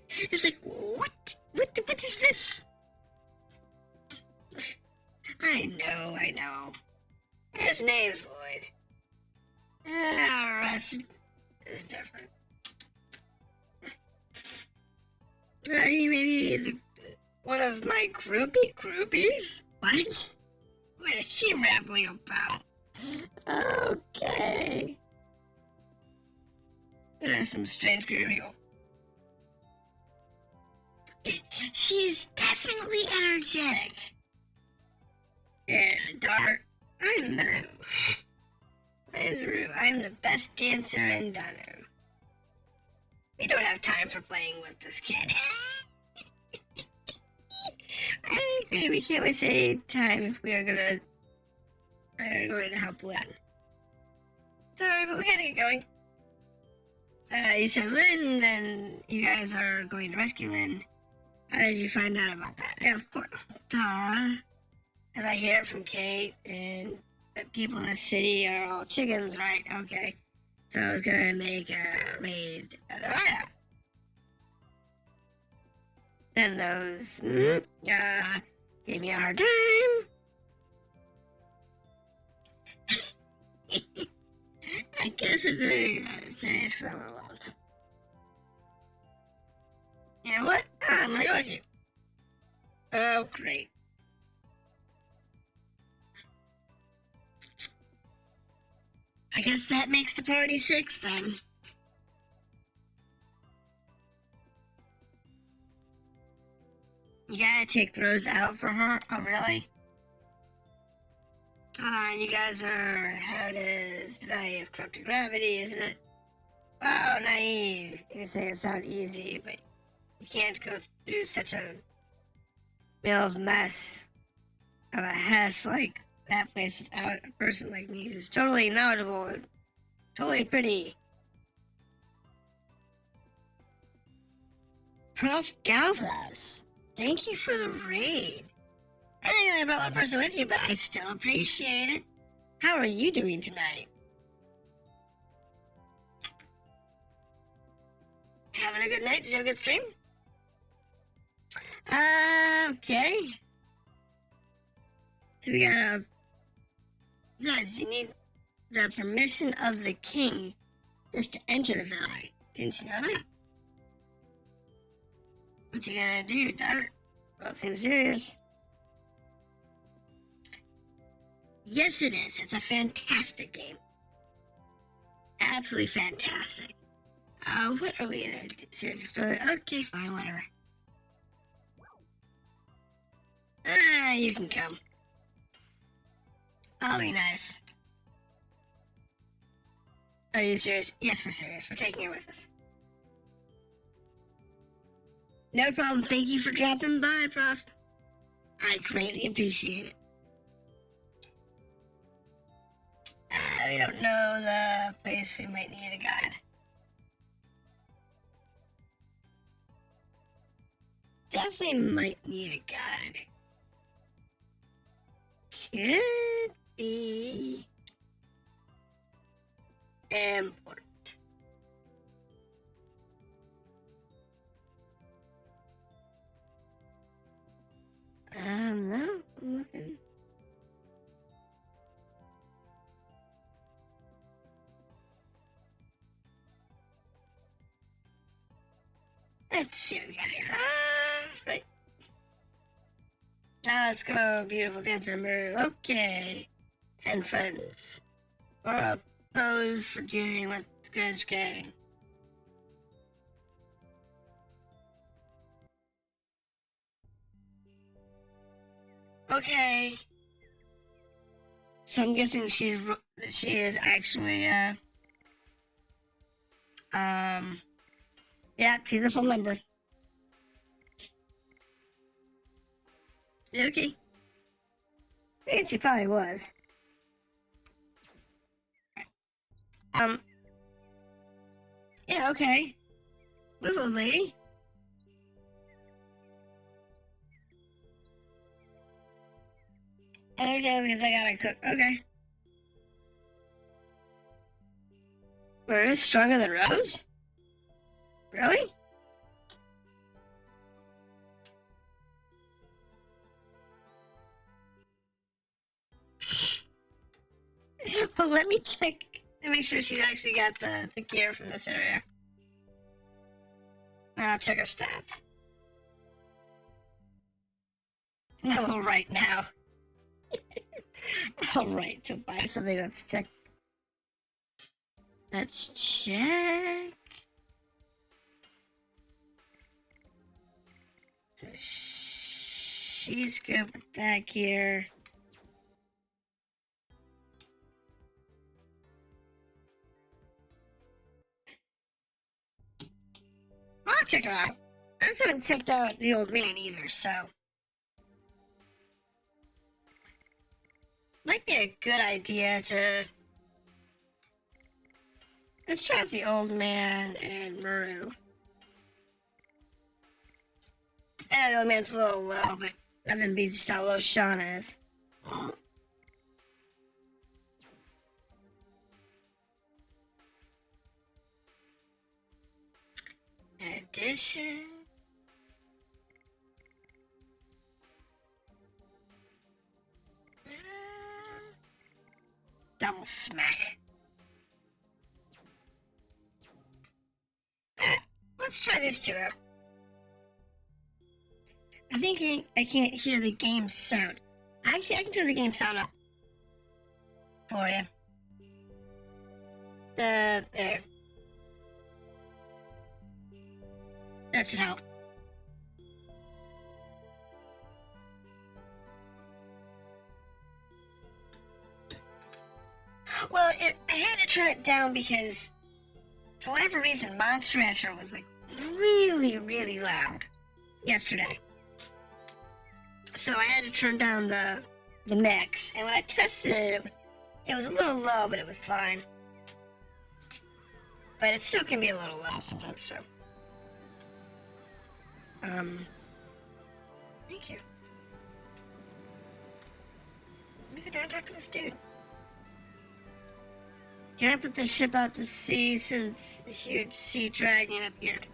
It's like, what? What is this? I know. His name's Lloyd. The rest is different. Maybe one of my groupies? What? What is she rambling about? Okay. There's some strange people. She's definitely energetic. Yeah, Dart. I'm Rue. I'm the best dancer in Danu. We don't have time for playing with this kid. I agree, we can't waste any time if we are going to help Lynn. Sorry, but we gotta get going. You said Lynn, then you guys are going to rescue Lynn. How did you find out about that? Yeah, of course. Duh. Because I hear it from Kate, and the people in the city are all chickens, right? Okay. So I was gonna make a raid of the rideout. Then those, gave me a hard time. I guess we're doing that serious because I'm alone. You know what? I'm gonna go with you. Oh, great. I guess that makes the party 6 then. You gotta take Rose out for her? Oh, really? You guys are, how it is, value of corrupted gravity, isn't it? Wow, naive. You say it sounds easy, but you can't go through such a mill of mess of a Hess like that place without a person like me who's totally knowledgeable and totally pretty. Prof. Galvas, thank you for the raid. I think I brought one person with you, but I still appreciate it. How are you doing tonight? Having a good night? Did you have a good stream? Okay. So we got besides, you need the permission of the king just to enter the valley. Didn't you know that? What you gonna do, Dart? Well, it seems serious. Yes, it is. It's a fantastic game. Absolutely fantastic. What are we gonna do? Seriously? Okay, fine, whatever. You can come. I'll be nice. Are you serious? Yes, we're serious. We're taking her with us. No problem. Thank you for dropping by, Prof. I greatly appreciate it. We don't know the place. We might need a guide. Definitely might need a guide. Could be important. No, I'm looking. Let's see what we got here. Right. Now let's go, beautiful dancer Maru. Okay. And friends. Or a pose for dealing with the Grudge Gang. Okay. So I'm guessing she is actually, yeah, she's a full member. Okay. And she probably was. Yeah, okay. Move, old lady. Okay, because I gotta cook. Okay. We're stronger than Rose? Really? Well, let me check to make sure she's actually got the gear from this area. I'll check her stats. Level right now. Alright, to buy something, let's check. Let's check. So she's good with that gear. I'll check her out. I just haven't checked out the old man either, so. Might be a good idea to. Let's try out the old man and Maru. The old man's a little low, but nothing beats how low Shauna is. In addition, double smack. Let's try these two out. I think I can't hear the game sound. Actually, I can turn the game sound up for you. There. That should help. Well, I had to turn it down because, for whatever reason, Monster Rancher was like really, really loud yesterday. So I had to turn down the mix, and when I tested it, it was a little low, but it was fine. But it still can be a little low sometimes, so. Thank you. Let me go down and talk to this dude. Can I put the ship out to sea since the huge sea dragon appeared?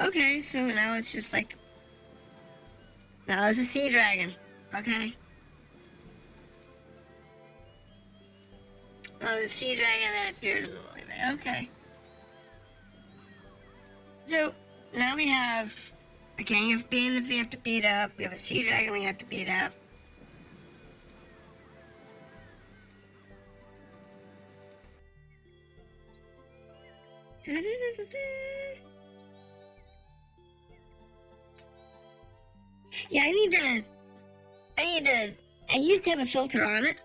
Okay, so now it's just like. Now there's a sea dragon. Okay. Oh, the sea dragon that appeared in the library. Okay. So, now we have a gang of bandits we have to beat up. We have a sea dragon we have to beat up. Yeah, I used to have a filter on it,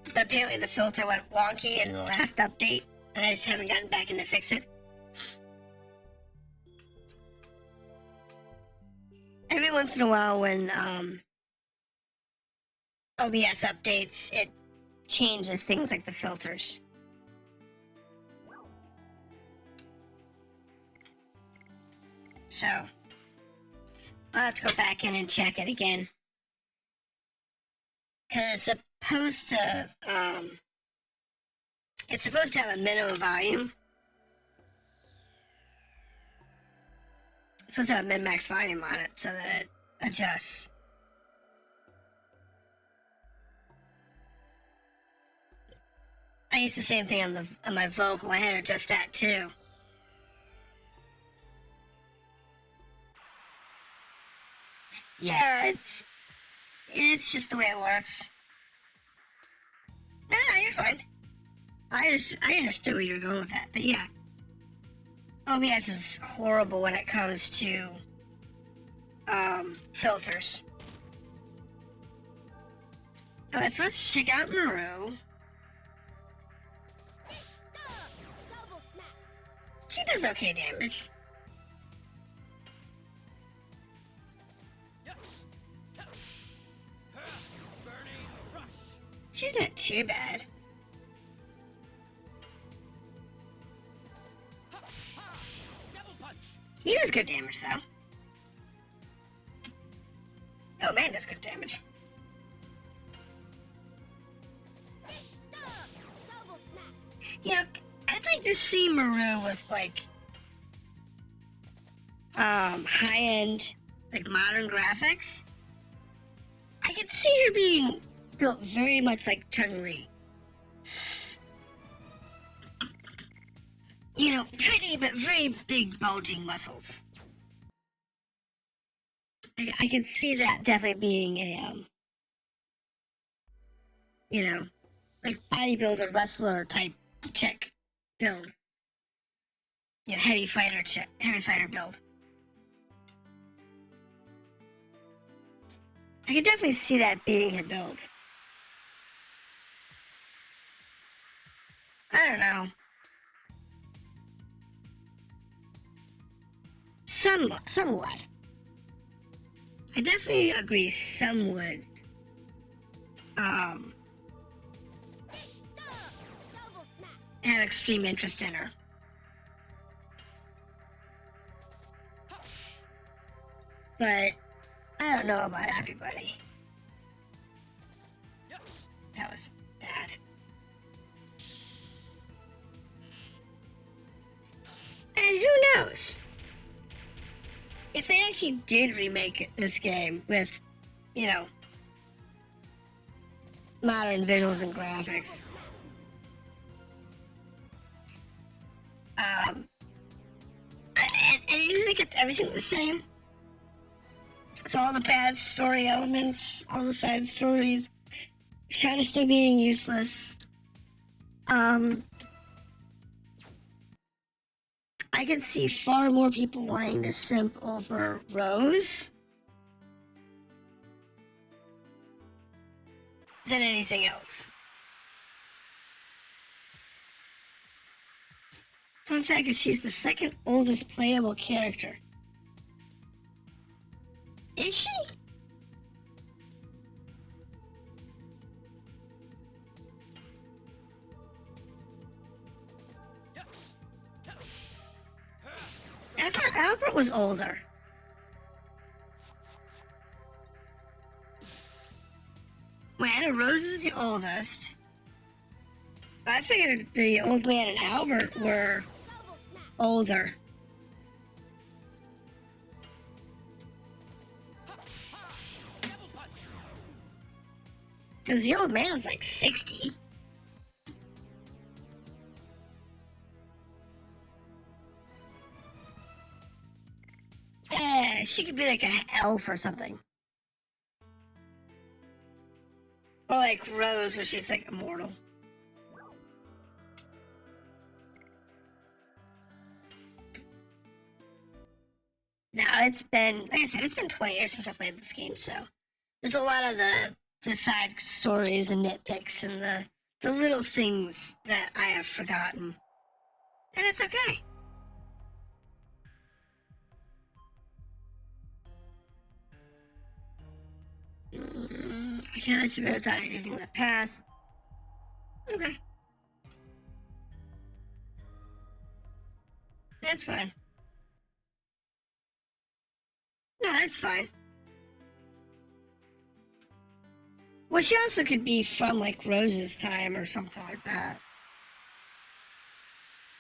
but apparently the filter went wonky in the last update, and I just haven't gotten back in to fix it. once in a while when OBS updates, it changes things like the filters. So I'll have to go back in and check it again. Because it's supposed to have a minimum volume. It's supposed to have a min-max volume on it so that it adjusts. I used the same thing on my vocal. I had to adjust that too. Yeah, it's just the way it works. No, you're fine. I understood where you were going with that, but yeah. OBS is horrible when it comes to filters. Alright, so let's check out Maru. She does okay damage. She's not too bad. He does good damage, though. Oh, man does good damage. You know, I'd like to see Maru with, like, high-end, like, modern graphics. I could see her being built very much like Chun-Li. You know, pretty but very big bulging muscles. I can see that definitely being a, you know, like bodybuilder, wrestler type chick build. You know, heavy fighter build. I can definitely see that being her build. I don't know. Somewhat. I definitely agree some would. Have extreme interest in her. But I don't know about everybody. That was bad. And who knows? If they actually did remake this game with, you know, modern visuals and graphics, and they kept everything the same. So all the bad story elements, all the side stories, China still being useless. I can see far more people wanting to simp over Rose than anything else. Fun fact is she's the second oldest playable character. Is she? I thought Albert was older. Wait, I know Rose is the oldest. I figured the old man and Albert were older. Because the old man's like 60. She could be like an elf or something. Or like Rose, where she's like immortal. Now it's been, like I said, it's been 20 years since I played this game, so there's a lot of the side stories and nitpicks and the little things that I have forgotten. And it's okay. Okay, that should be without using the pass. Okay. That's fine. No, that's fine. Well, she also could be from, like, Rose's time or something like that.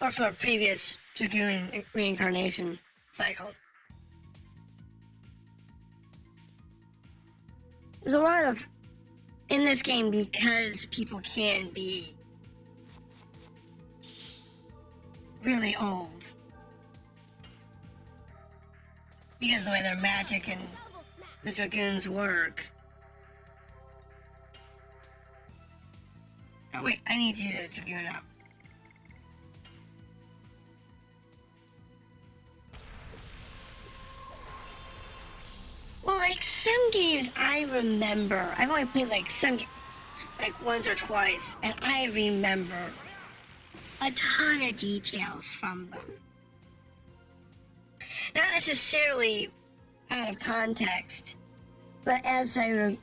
Or from a previous Dragoon reincarnation cycle. There's a lot of, in this game, because people can be really old. Because of the way their magic and the Dragoons work. Oh wait, I need you to Dragoon up. Well, like, some games I remember, I've only played like some, like once or twice, and I remember a ton of details from them. Not necessarily out of context, but as I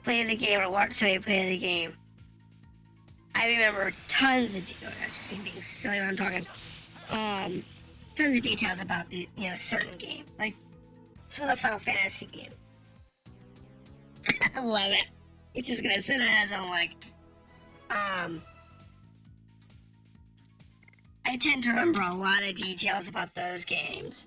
play the game or watch somebody play the game, I remember tons of details. That's just me being silly when I'm talking. Tons of details about the, certain game, like some of the Final Fantasy game. I love it. It's just gonna sit as I'm like, I tend to remember a lot of details about those games.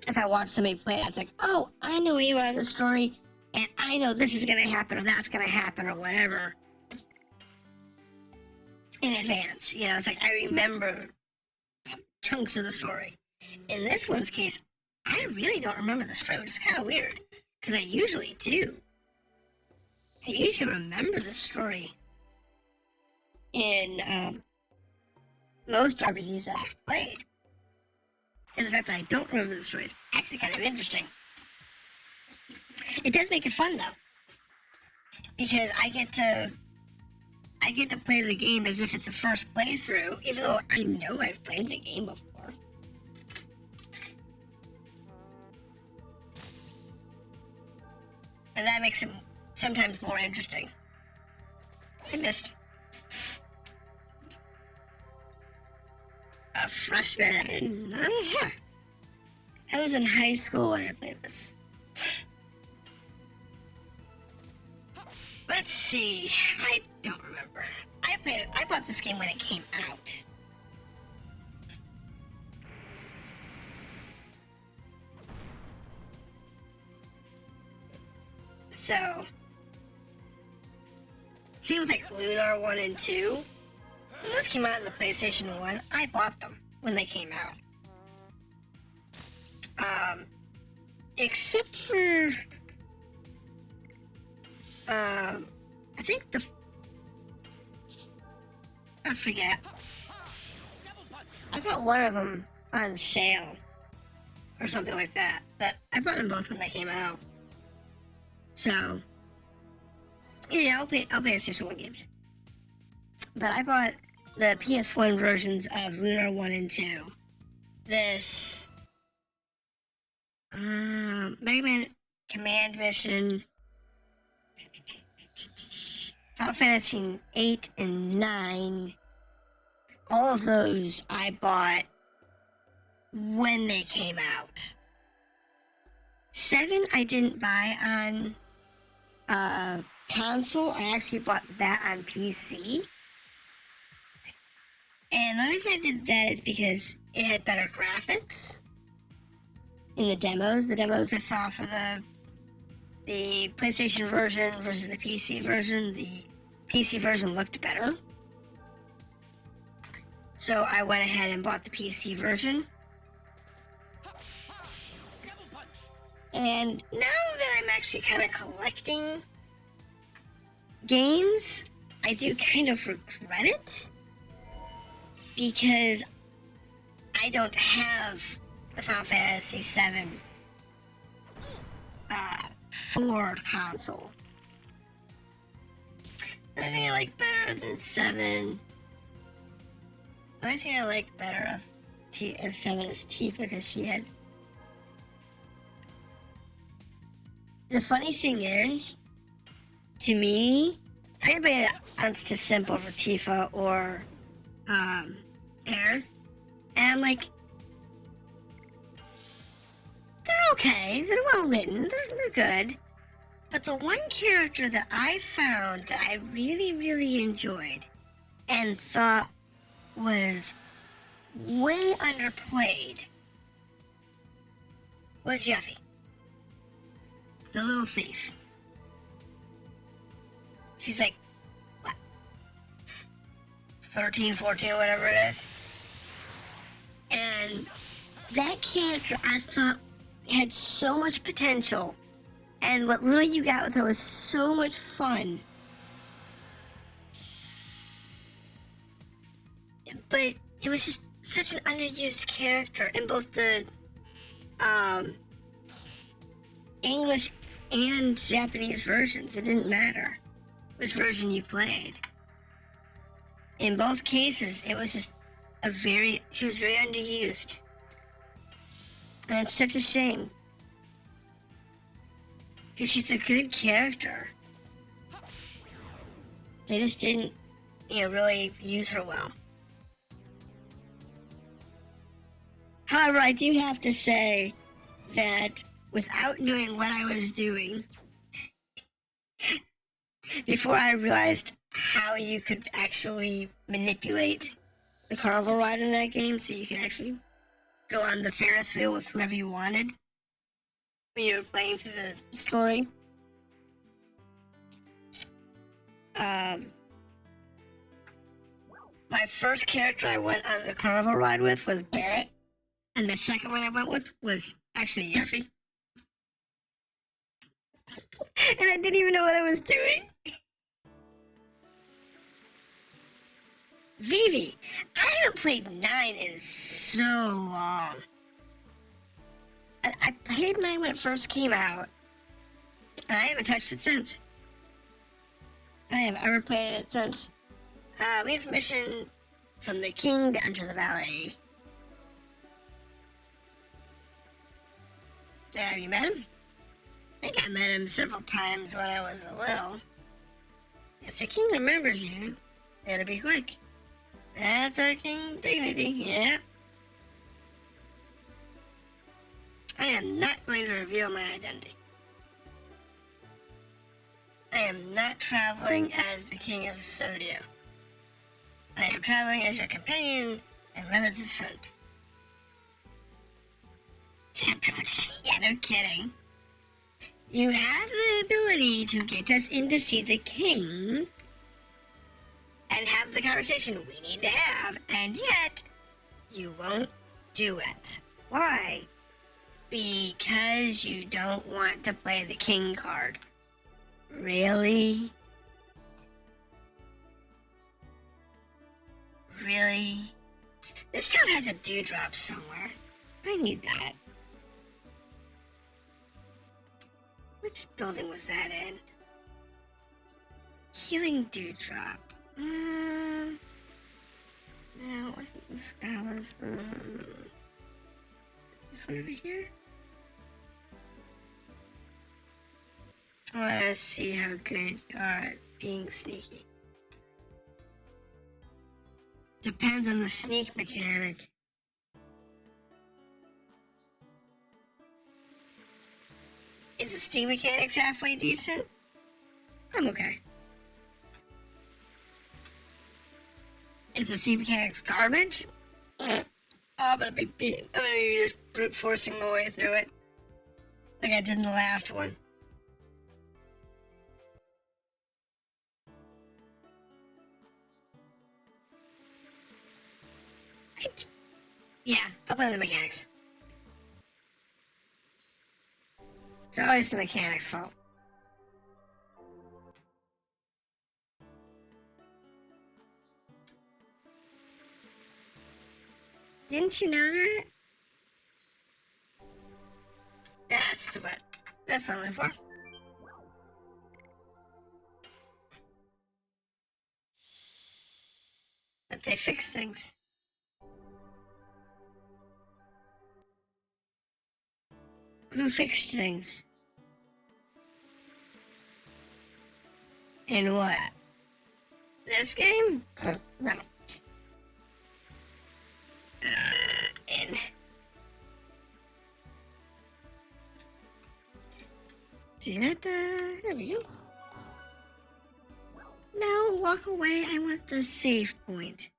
If I watch somebody play it, it's like, oh, I know where you are in the story, and I know this is gonna happen, or that's gonna happen, or whatever, in advance. It's like I remember chunks of the story. In this one's case, I really don't remember the story, which is kind of weird, because I usually do. I usually remember the story in most RPGs that I've played. And the fact that I don't remember the story is actually kind of interesting. It does make it fun, though, because I get to play the game as if it's a first playthrough, even though I know I've played the game before. And that makes it sometimes more interesting. I missed a freshman. Oh, yeah. I was in high school when I played this. Let's see. I don't remember. I bought this game when it came out. So, same with like Lunar 1 and 2. When those came out in the PlayStation 1, I bought them when they came out. Except for, I think I forget. I got one of them on sale, or something like that, but I bought them both when they came out. So, yeah, I'll play PlayStation 1 games. But I bought the PS1 versions of Lunar 1 and 2. This, Mega Man Command Mission, Final Fantasy 8 and 9, all of those I bought when they came out. 7 I didn't buy on console. I actually bought that on PC. And the reason I did that is because it had better graphics in the demos. The demos I saw for the PlayStation version versus the PC version, the PC version looked better. So I went ahead and bought the PC version. And now that I'm actually kind of collecting games, I do kind of regret it, because I don't have the Final Fantasy VII for console. The only thing I like better than 7, the only thing I like better of 7 is Tifa, because she had. The funny thing is, To me, anybody that wants to simple for Tifa or Aerith, and I'm like, they're okay, they're well written, they're good. But the one character that I found that I really, really enjoyed and thought was way underplayed was Yuffie, the little thief. She's like, what, 13, 14, or whatever it is. And that character I thought had so much potential. And what little you got with her was so much fun. But it was just such an underused character in both the English and Japanese versions. It didn't matter which version you played. In both cases, it was just she was very underused. And it's such a shame. Because she's a good character. They just didn't, really use her well. However, I do have to say that without knowing what I was doing, before I realized how you could actually manipulate the carnival ride in that game, so you could actually go on the Ferris wheel with whoever you wanted when you were playing through the story. My first character I went on the carnival ride with was Barrett, and the second one I went with was actually Yuffie. And I didn't even know what I was doing. Vivi, I haven't played 9 in so long. I played 9 when it first came out, and I haven't touched it since. I haven't ever played it since. We had permission from the king down to the valley. Have you met him? I think I met him several times when I was little. If the king remembers you, it'll be quick. That's our king dignity, yeah. I am not going to reveal my identity. I am not traveling as the king of Sodio. I am traveling as your companion and Lennox's friend. Yeah, no kidding. You have the ability to get us in to see the king and have the conversation we need to have, and yet you won't do it. Why? Because you don't want to play the king card. Really? Really? This town has a dewdrop somewhere. I need that. Which building was that in? Healing dewdrop. No, it wasn't the scholars. This one over here? Let's see how good you are at being sneaky. Depends on the sneak mechanic. If the sneak mechanic's halfway decent, I'm okay. If the sneak mechanic's garbage, I'm gonna be just brute forcing my way through it, like I did in the last one. Yeah, I'll play the mechanics. It's always the mechanics' fault. Didn't you know that? That's the what. That's what I'm for. But they fix things. Who fixed things? In what? This game? No. In... There we go. No, walk away. I want the save point.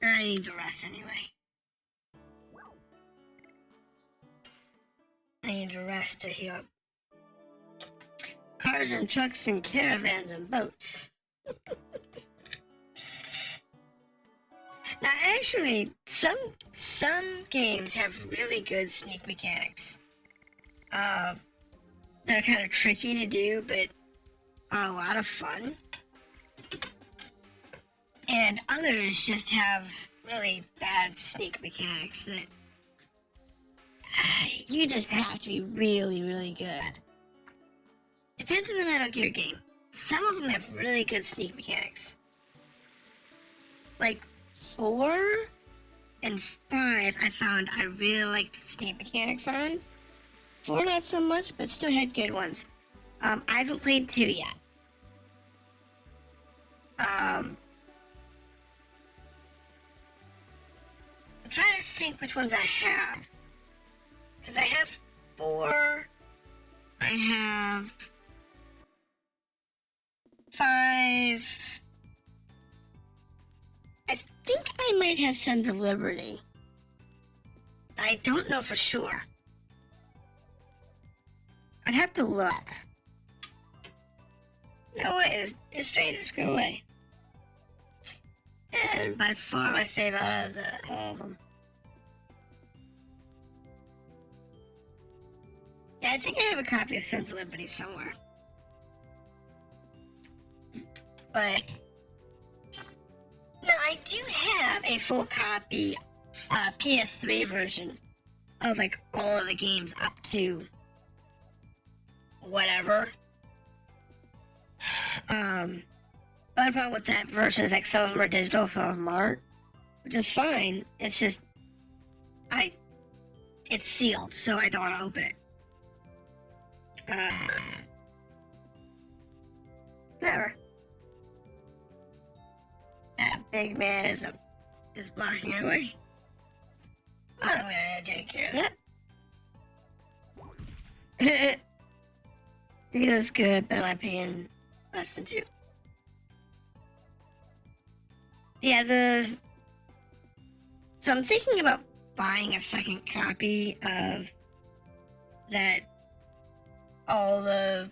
I need to rest anyway. I need to rest to heal up. Cars and trucks and caravans and boats. Now, actually, some games have really good sneak mechanics. They're kind of tricky to do, but are a lot of fun. And others just have really bad sneak mechanics that you just have to be really, really good. Depends on the Metal Gear game. Some of them have really good sneak mechanics. Like 4 and 5, I found I really liked the sneak mechanics on. 4 not so much, but still had good ones. I haven't played 2 yet. I'm trying to think which ones I have. Because I have 4, I have 5. I think I might have Sons of Liberty. I don't know for sure. I'd have to look. No way, the strangers go away. And by far my favorite out of all of them. Yeah, I think I have a copy of Sons of Liberty somewhere. But no, I do have a full copy, PS3 version of like all of the games up to whatever. But the problem with that version is like some of them are digital, some of them aren't, which is fine. It's just it's sealed, so I don't want to open it. Whatever. That big man is blocking our way. I'm gonna take care of that. Dito's good, but am I paying less than 2? Yeah, so I'm thinking about buying a second copy of that, all the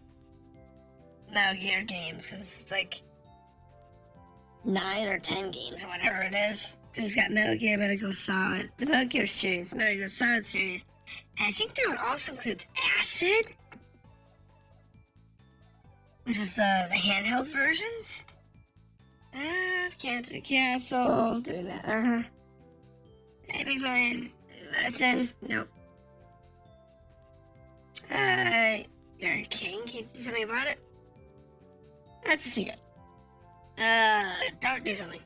Metal Gear games, because it's like 9 or 10 games or whatever it is. Because it's got Metal Gear, Metal Gear Solid, the Metal Gear series, Metal Gear Solid series. And I think that one also includes Acid, which is the handheld versions. Came to the castle, doing that, Hey, big fine. Lesson, nope. You're a king? Can you do something about it? That's a secret. Don't do something.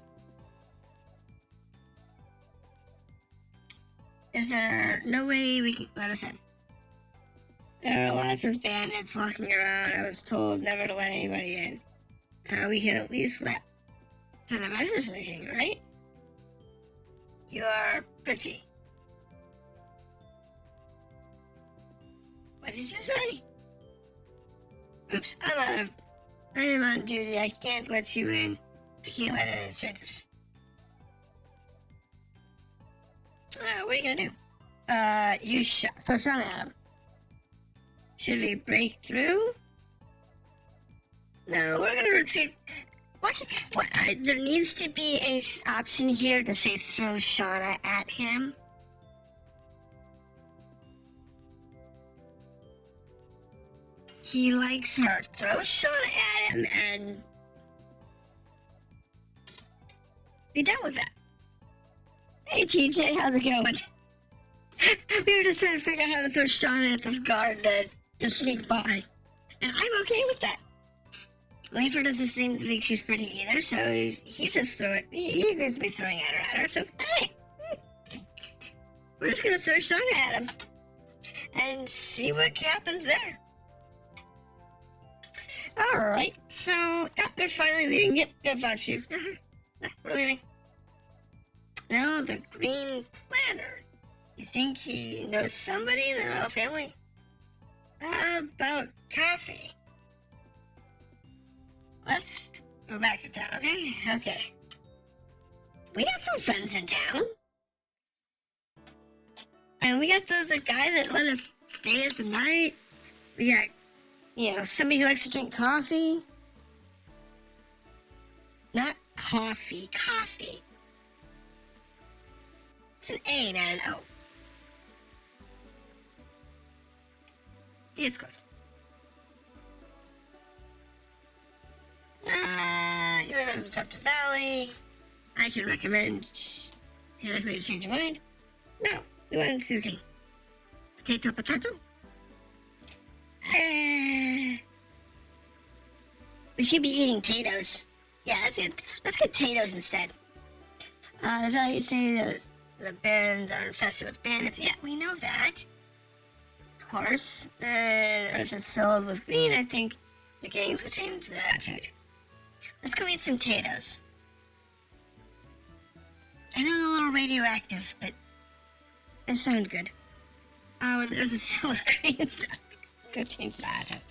Is there no way we can let us in? There are lots of bandits walking around. I was told never to let anybody in. We can at least send a message to the king, right? You are pretty. What did you say? Oops, I am on duty. I can't let you in. I can't let in strangers. What are you gonna do? You throw shot at him. Should we break through? No, we're gonna retreat. What? There needs to be an option here to say throw Shauna at him. He likes her. Throw Shauna at him and be done with that. Hey TJ, how's it going? We were just trying to figure out how to throw Shauna at this guard to sneak by. And I'm okay with that. Leifer doesn't seem to think she's pretty either, so he says throw it. He agrees to be throwing at her, so hey! We're just gonna throw Shauna at him and see what happens there. Alright, so, yeah, they're finally leaving. Yep, good vouch you. We're leaving. Now, the Green Planner. You think he knows somebody in the royal family? How about coffee? Let's go back to town, okay? Okay. We got some friends in town. And we got the guy that let us stay at the night. We got, somebody who likes to drink coffee. Not coffee, coffee. It's an A, not an O. It's close. You're going to the top of the valley. I can recommend. Can I recommend you change your mind? No, we want to see the king. Potato, potato. We should be eating potatoes. Yeah, that's it. Let's get potatoes instead. The valley say the barons are infested with bandits. Yeah, we know that. Of course, the earth is filled with green. I think the gangs will change their attitude. Let's go eat some potatoes. I know they're a little radioactive, but they sound good. When the earth is filled with green stuff, go change their attitude.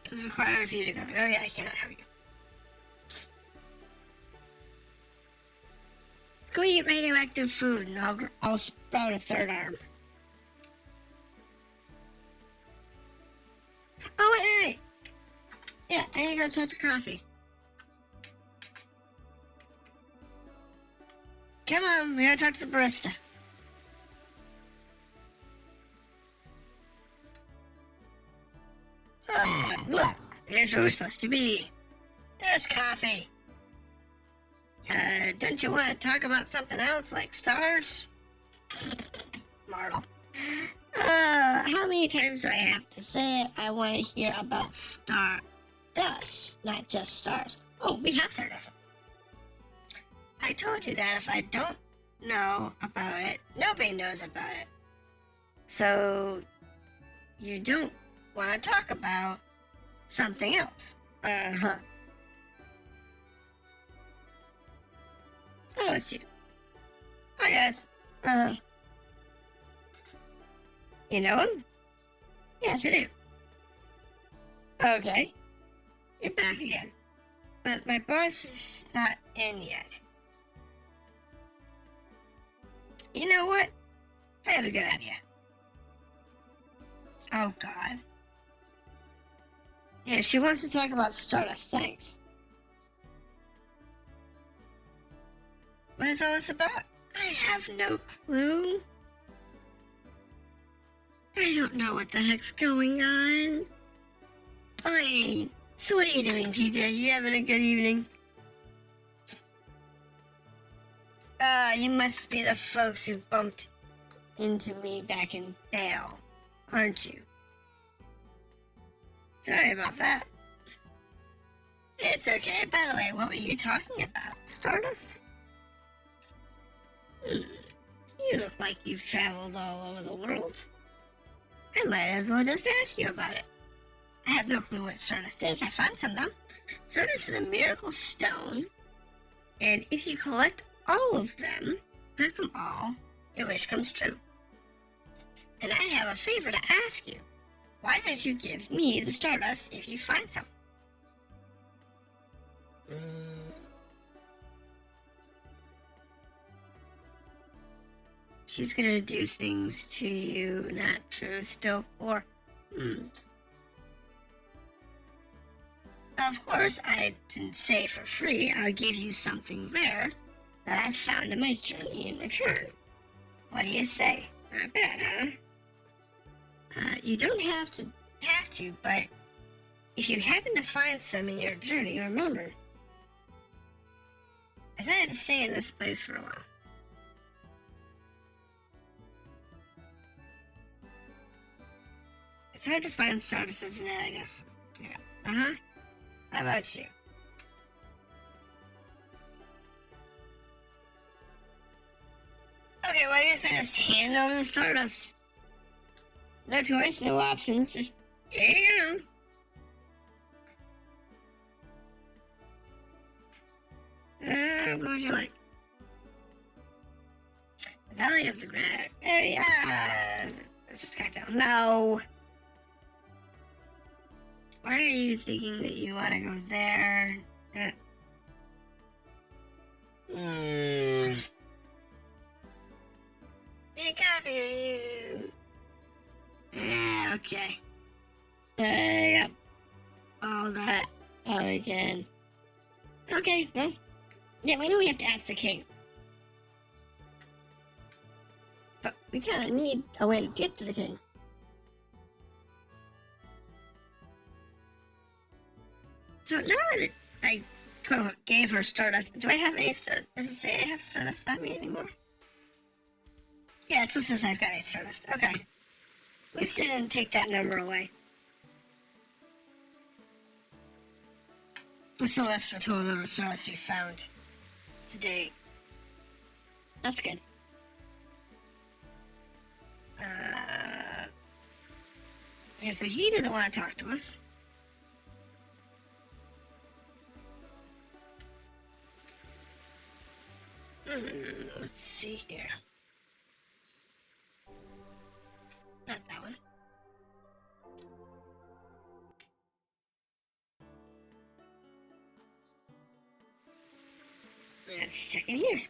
Does require for you to go there. Oh yeah, I cannot have you. Let's go eat radioactive food, and I'll sprout a third arm. Oh wait. Yeah, I ain't gonna touch the coffee. Come on, we gotta talk to the barista. Look, here's where we're supposed to be. There's coffee. Don't you want to talk about something else, like stars? Martle. How many times do I have to say it? I want to hear about stardust, not just stars. Oh, we have stardust. I told you that if I don't know about it, nobody knows about it. So, you don't want to talk about something else. Uh-huh. Oh, it's you. Hi, guys. You know him? Yes, I do. Okay. You're back again. But my boss is not in yet. You know what? I have a good idea. Oh, God. Yeah, she wants to talk about Stardust. Thanks. What is all this about? I have no clue. I don't know what the heck's going on. So what are you doing, TJ? You having a good evening? You must be the folks who bumped into me back in Bale, aren't you? Sorry about that. It's okay. By the way, what were you talking about? Stardust? You look like you've traveled all over the world. I might as well just ask you about it. I have no clue what Stardust is. I found some though. Stardust is a miracle stone, and if you collect all of them, collect them all, your wish comes true. And I have a favor to ask you. Why don't you give me the Stardust if you find some? She's gonna do things to you, not true, still, or, Of course, I didn't say for free. I'll give you something rare that I found in my journey in return. What do you say? Not bad, huh? You don't have to, but if you happen to find some in your journey, remember, I had to stay in this place for a while. It's hard to find Stardust, isn't it, I guess? Yeah. Uh-huh. How about you? Okay, well, I guess I just hand over the Stardust. No choice, no options, just here you go. What would you like? The Valley of the Grand Area. This is kind of no. Why are you thinking that you want to go there? Be copy. Yeah, okay. Yep. All that out again. Okay, well, yeah, we know we have to ask the king. But we kind of need a way to get to the king. So now that I quote gave her Stardust, do I have any Stardust? Does it say I have Stardust on me anymore? Yeah, it still says I've got 8 Stardust. Okay. At least they didn't take that number away. So that's the total number of Stardust we found to date. That's good. Okay, so he doesn't want to talk to us. Let's see here. Not that one. Let's check in here.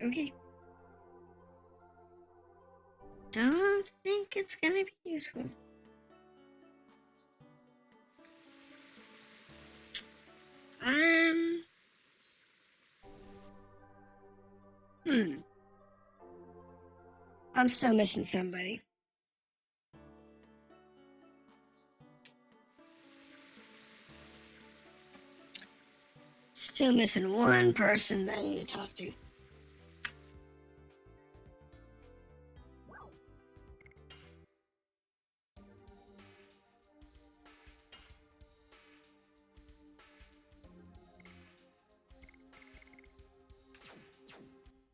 Okay. Don't think it's gonna be useful. I'm still missing somebody. Still missing one person that I need to talk to.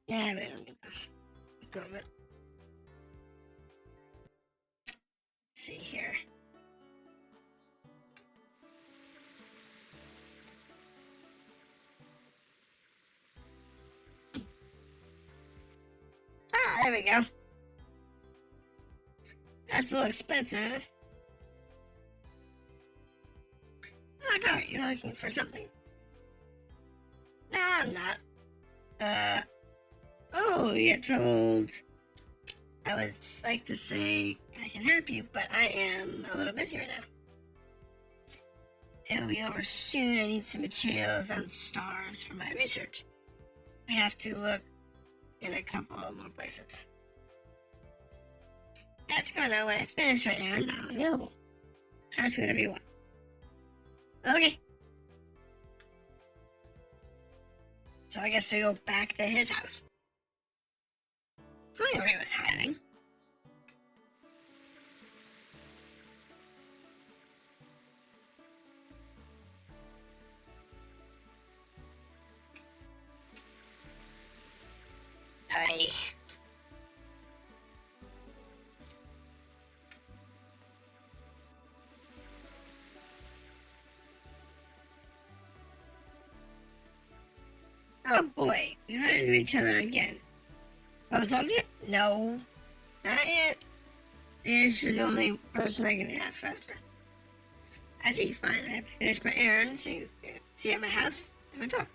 Yeah, I don't need this. Let's see here. Ah, there we go. That's a little expensive. Oh, no, you're looking for something. No, I'm not. Oh, you get troubled. I would like to say I can help you, but I am a little busy right now. It'll be over soon. I need some materials on stars for my research. I have to look in a couple of little places. I have to go now. When I finish right now, I'm not available. Ask me whatever you want. Okay. So I guess we go back to his house. So I knew where he was hiding. Hi. Oh boy, we run into each other again. Oh, solved it? No, not yet. Yes, you're the only person I can ask faster. I see, fine. I have to finish my errand, so you see you at my house and we talk.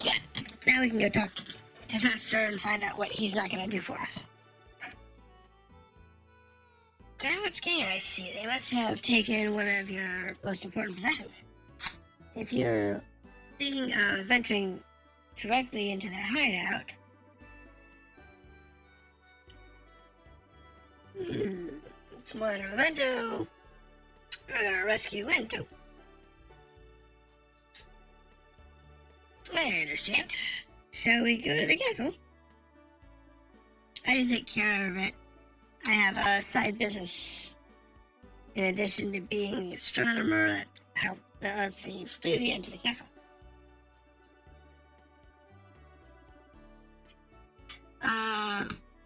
Yeah, now we can go talk to Faster and find out what he's not gonna do for us. Greenwich Gang, I see. They must have taken one of your most important possessions. If you're thinking of venturing directly into their hideout, it's more than a memento. We're gonna rescue Lento. I understand. Shall we go to the castle? I can take care of it. I have a side business in addition to being the astronomer that lets me freely into the castle.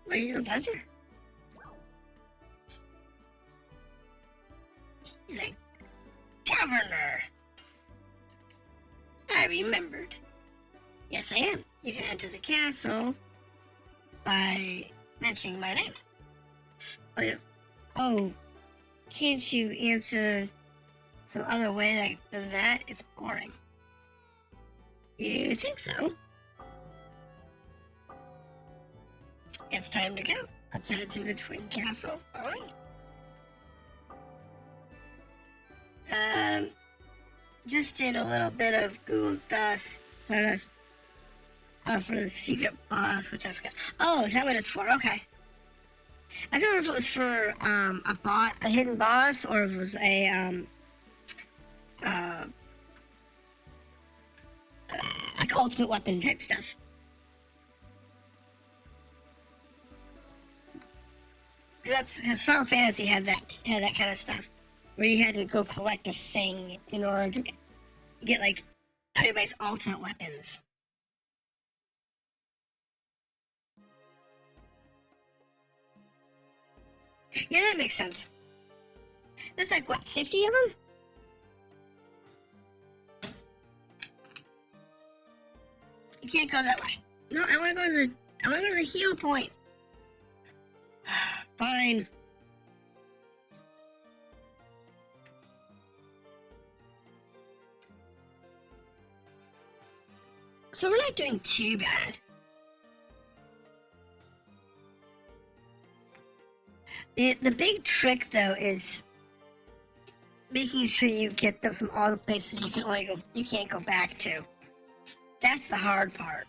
What are you doing, Pastor? He's a governor. I remembered. Yes, I am. You can enter the castle by mentioning my name. Oh, yeah. Oh, can't you answer some other way than that? It's boring. You think so? It's time to go. Let's head to the Twin Castle. Just did a little bit of Google Dust for the secret boss, which I forgot. Oh, is that what it's for? Okay. I don't know if it was for a hidden boss, or if it was a like ultimate weapon type stuff. Because Final Fantasy had that kind of stuff, where you had to go collect a thing in order to get like everybody's ultimate weapons. Yeah, that makes sense. There's like, what, 50 of them? You can't go that way. No, I want to go to the heal point. Fine. So we're not doing too bad. The big trick, though, is making sure you get them from all the places you can't go back to. That's the hard part.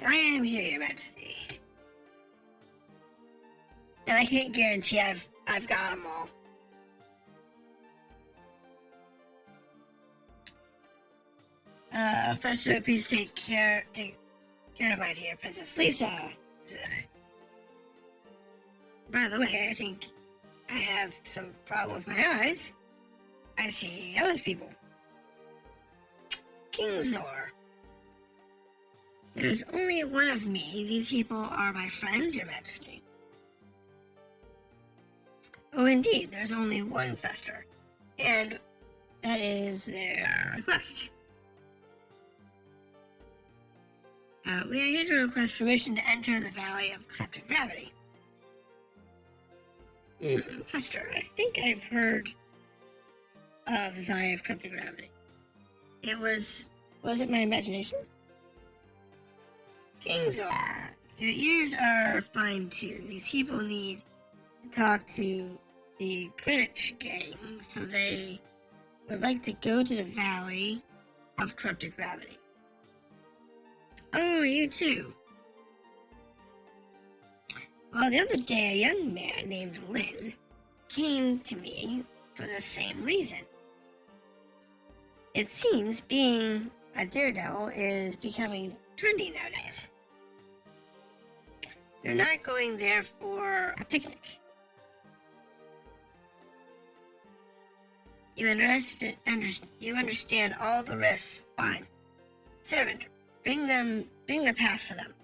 I am here, Your Majesty. And I can't guarantee I've got them all. Fester, please take care of my dear Princess Lisa. By the way, I think I have some problem with my eyes. I see other people. King Zor. There's only one of me. These people are my friends, Your Majesty. Oh, indeed, there's only one Fester. And that is their request. We are here to request permission to enter the Valley of Corrupted Gravity. Fester, I think I've heard of the Valley of Corrupted Gravity. Was it my imagination? King Zor, your ears are fine too. These people need to talk to the Greenwich gang, so they would like to go to the Valley of Corrupted Gravity. Oh, you too. Well, the other day, a young man named Lynn came to me for the same reason. It seems being a daredevil is becoming trendy nowadays. You're not going there for a picnic. You understand all the risks. Fine. Servant, bring the pass for them.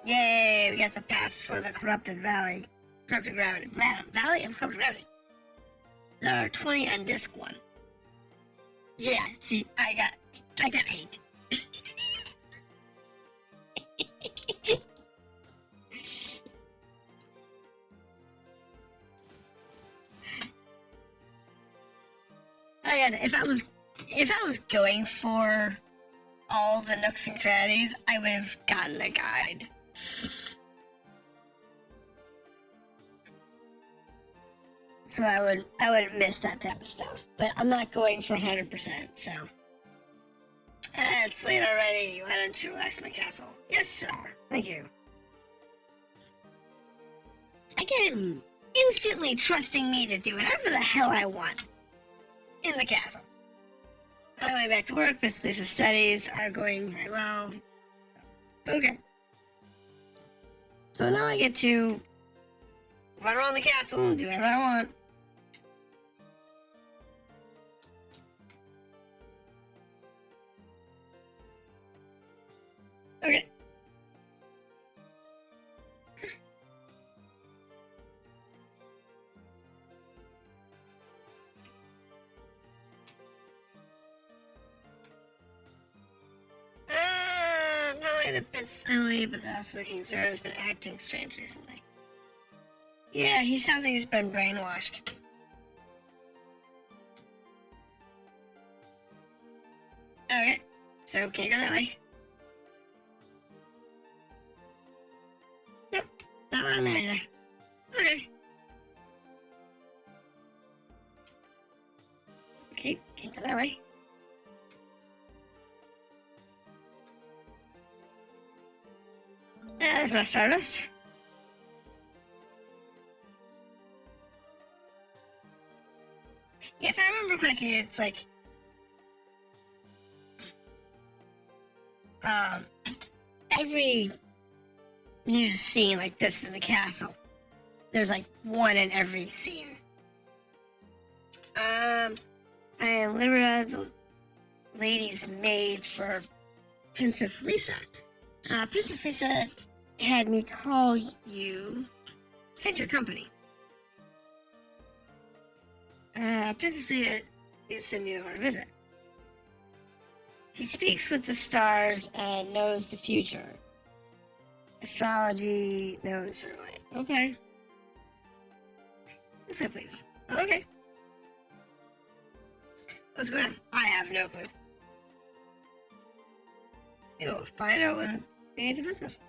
Yay, we got the pass for the Corrupted Valley. Corrupted Gravity. Valley of Corrupted Gravity. There are 20 on disc 1. Yeah, see, I got 8. If I was going for all the nooks and crannies, I would have gotten a guide. So I wouldn't miss that type of stuff. But I'm not going for 100%, so. It's late already. Why don't you relax in the castle? Yes, sir. Thank you. Again, instantly trusting me to do whatever the hell I want in the castle. On my way back to work, Miss Lisa's studies are going very well. Okay. So now I get to run around the castle and do whatever I want. Okay. by the Prince Emily, but also the King Sir has been acting strange recently. Yeah, he sounds like he's been brainwashed. Okay, so can't go that way. Nope, not on there either. Okay. Okay, can't go that way. There's my Stardust. Yeah, if I remember correctly, it's like every new scene like this in the castle, there's like one in every scene. I am Libera, the lady's maid for Princess Lisa. Princess Lisa had me call you at your company. Princess Lisa is sending you over a visit. She speaks with the stars and knows the future. Astrology knows her way. Okay. This way, please. Okay. What's going on? I have no clue. You'll find out when we need the princess.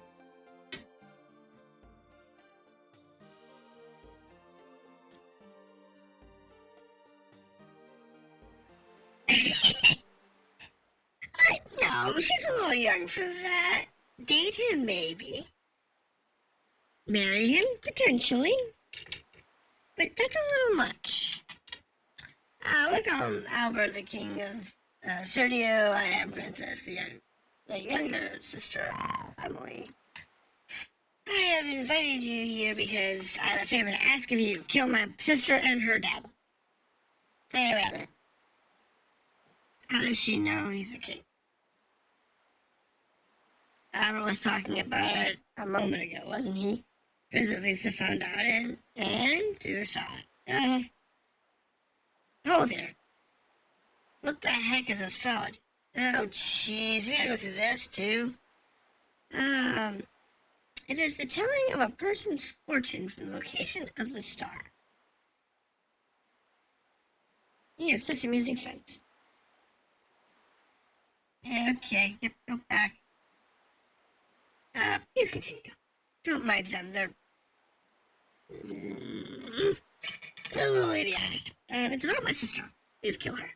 No, she's a little young for that. Date him, maybe. Marry him, potentially. But that's a little much. We call him Albert, the king of Sergio. I am Princess, the younger sister of Emily. I have invited you here because I have a favor to ask of you. Kill my sister and her dad. There we have it. How does she know he's a king? Albert was talking about it a moment ago, wasn't he? Princess Lisa found out and through astrology. Oh there. What the heck is astrology? Oh jeez, we gotta go through this too. It is the telling of a person's fortune from the location of the star. You have such amusing friends. Okay, yep, go back. Please continue. Don't mind them, they're a little idiotic. It's about my sister. Please kill her.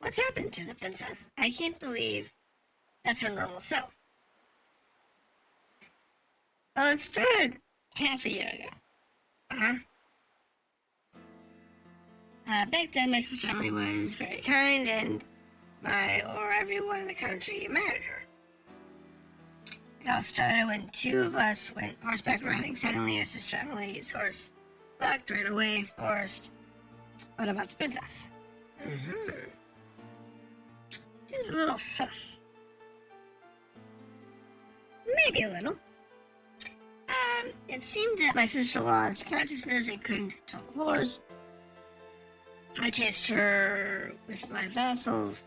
What's happened to the princess? I can't believe that's her normal self. Well, it started half a year ago. Back then, my sister Emily was very kind, and everyone in the country admired her. It all started when two of us went horseback riding. Suddenly, my sister Emily's horse bucked right away, forced. What about the princess? Seems a little sus. Maybe a little. It seemed that my sister lost consciousness and couldn't control the horse. I chased her with my vassals.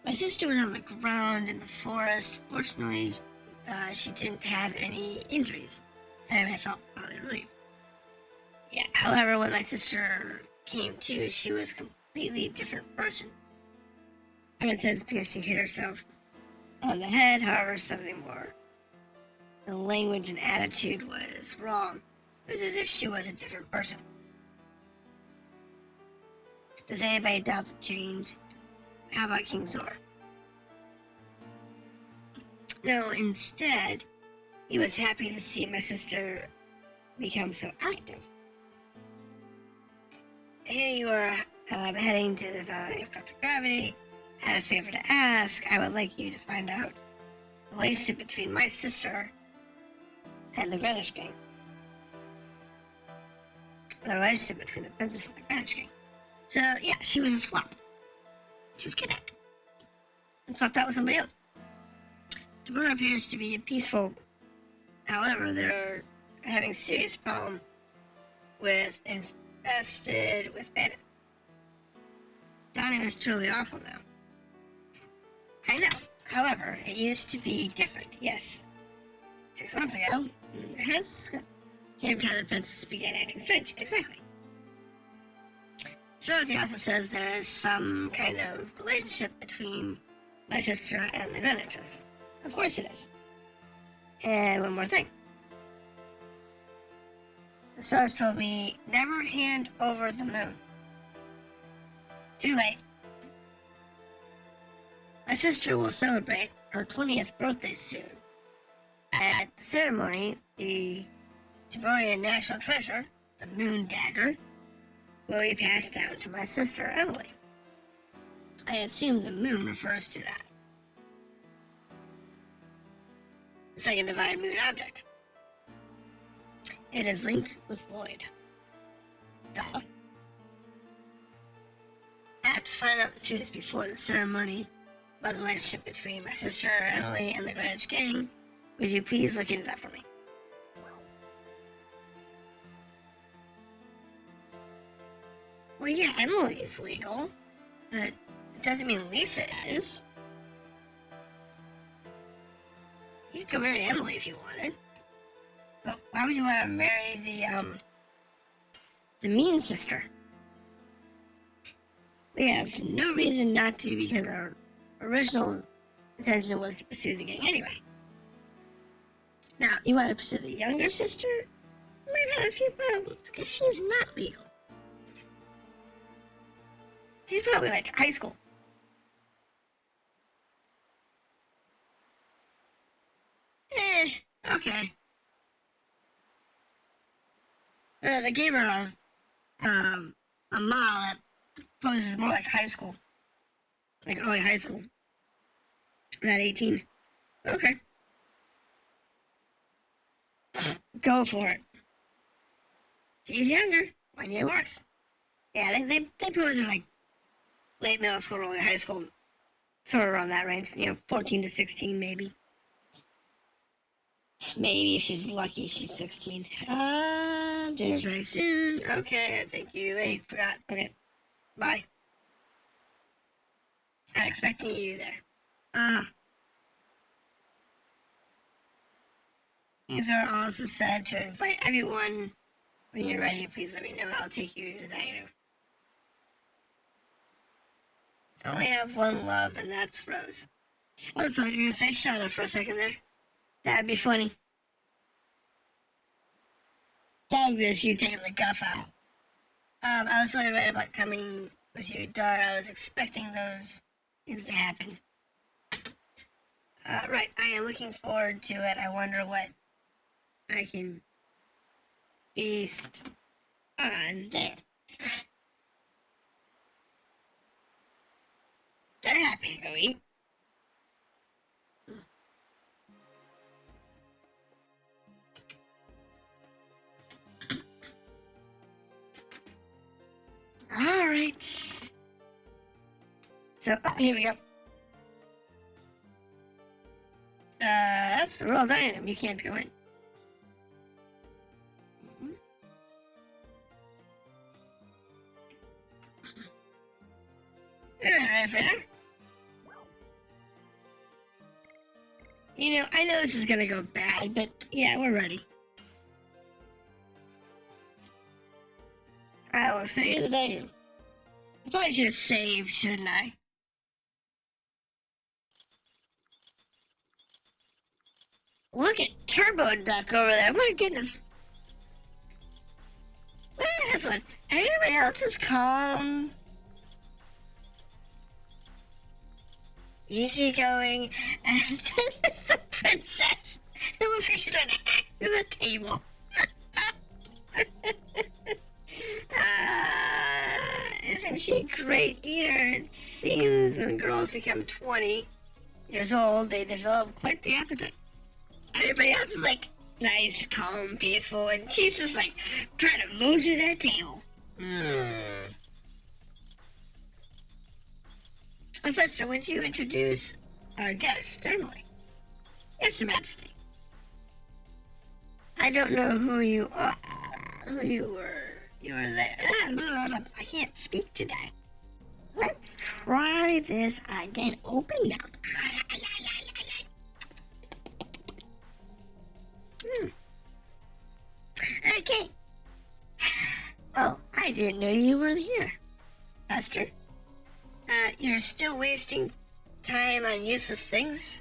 My sister was on the ground in the forest. Fortunately, she didn't have any injuries, and I felt rather relieved. Yeah, however, when my sister came to, she was a completely different person. Everyone says because she hit herself on the head, however, something more. The language and attitude was wrong. It was as if she was a different person. Does anybody doubt the change? How about King Zor? No, instead, he was happy to see my sister become so active. Here you are, heading to the Valley of Dr. Gravity. I have a favor to ask. I would like you to find out the relationship between my sister and the Greenwich King. The relationship between the princess and the Greenwich King. So, yeah, she was a swap. She was kidnapped and swapped out with somebody else. Tabura appears to be peaceful. However, they're having serious problem with infested with bandits. Donnie was truly awful now. I know. However, it used to be different, yes. 6 months ago, it has... Same time the princess began acting strange, exactly. Shorty also says there is some kind of relationship between my sister and the Greenwiches. Of course it is. And one more thing. The stars told me, never hand over the moon. Too late. My sister will celebrate her 20th birthday soon. At the ceremony, the Tiberian national treasure, the moon dagger, will be passed down to my sister Emily. I assume the moon refers to that. The second divine moon object. It is linked with Lloyd. Duh. I have to find out the truth before the ceremony about the relationship between my sister Emily and the Greenwich gang. Would you please look into that for me? Well, yeah, Emily is legal, but it doesn't mean Lisa is. You could marry Emily if you wanted. But why would you want to marry the mean sister? We have no reason not to because our original intention was to pursue the gang anyway. Now, you want to pursue the younger sister? Might have a few problems because she's not legal. She's probably like high school. Okay. They gave her a model that poses more like high school. Like early high school. Not 18. Okay. Go for it. She's younger. 1 year works. Yeah, they pose her like late middle school, early high school. Sort of around that range. 14 to 16 maybe. Maybe if she's lucky, she's 16. Dinner's ready soon. Okay, thank you. They forgot. Okay, bye. I'm expecting you there. These are also said to invite everyone. When you're ready, please let me know. I'll take you to the dining room. I only have one love, and that's Rose. I thought you were going to say Shauna for a second there. That'd be funny. That was you taking the guff out. I was really right about coming with you, Dar. I was expecting those things to happen. Right, I am looking forward to it. I wonder what I can feast on there. They're happy to go eat. Alright. So, here we go. That's the royal dining room. You can't go in. Alright, fair. I know this is gonna go bad, but yeah, we're ready. I will show you the dining room. I probably should have saved, shouldn't I? Look at Turbo Duck over there. My goodness. Look at this one. Everybody else is calm, easygoing, and then there's the princess. It looks like she's trying to hack through the table. Isn't she a great eater? It seems when girls become 20 years old, they develop quite the appetite. Everybody else is like nice, calm, peaceful, and she's just like trying to move through that table. Professor, would you introduce our guest, Emily? Yes, Your Majesty. I don't know who you are. Who you were. You were there. I can't speak today. Let's try this again. Open mouth. didn't know you were here, Buster. You're still wasting time on useless things?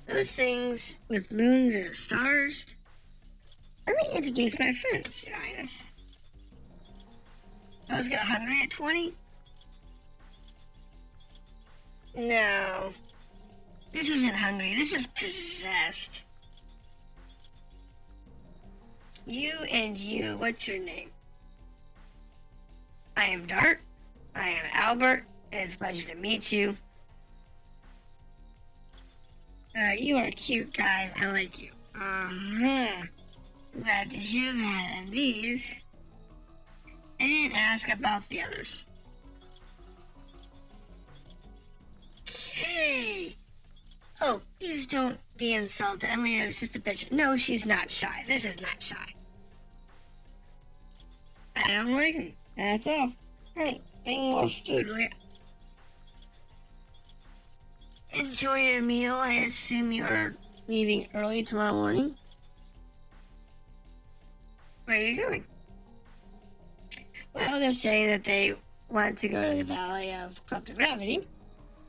Those things with moons and stars? Let me introduce my friends, Your Highness. I was getting hungry at 20? No. This isn't hungry, this is possessed. You and you, what's your name? I am Dart. I am Albert. It's a pleasure to meet you. You are cute guys. I like you. Glad to hear that. And these... I didn't ask about the others. Okay. Oh, please don't be insulted. I mean, it's just a bitch. No, she's not shy. This is not shy. I don't like him. That's all. Hey, bring more food, will ya? Enjoy your meal. I assume you're leaving early tomorrow morning. Where are you going? Well, they're saying that they want to go to the Valley of Corrupted Gravity.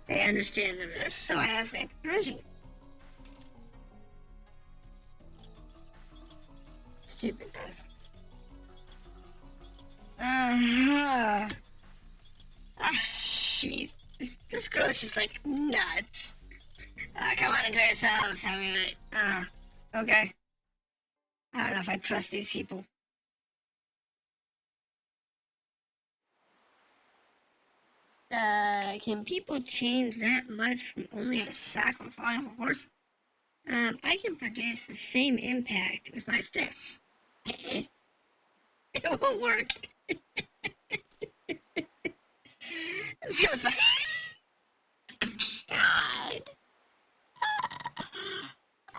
They understand the risk, so I have granted permission. Stupid guys. Ah, jeez. This girl is just like nuts. Come on, enjoy yourselves. I mean, okay. I don't know if I trust these people. Can people change that much from only a sack from falling off a horse? I can produce the same impact with my fists. It won't work. God.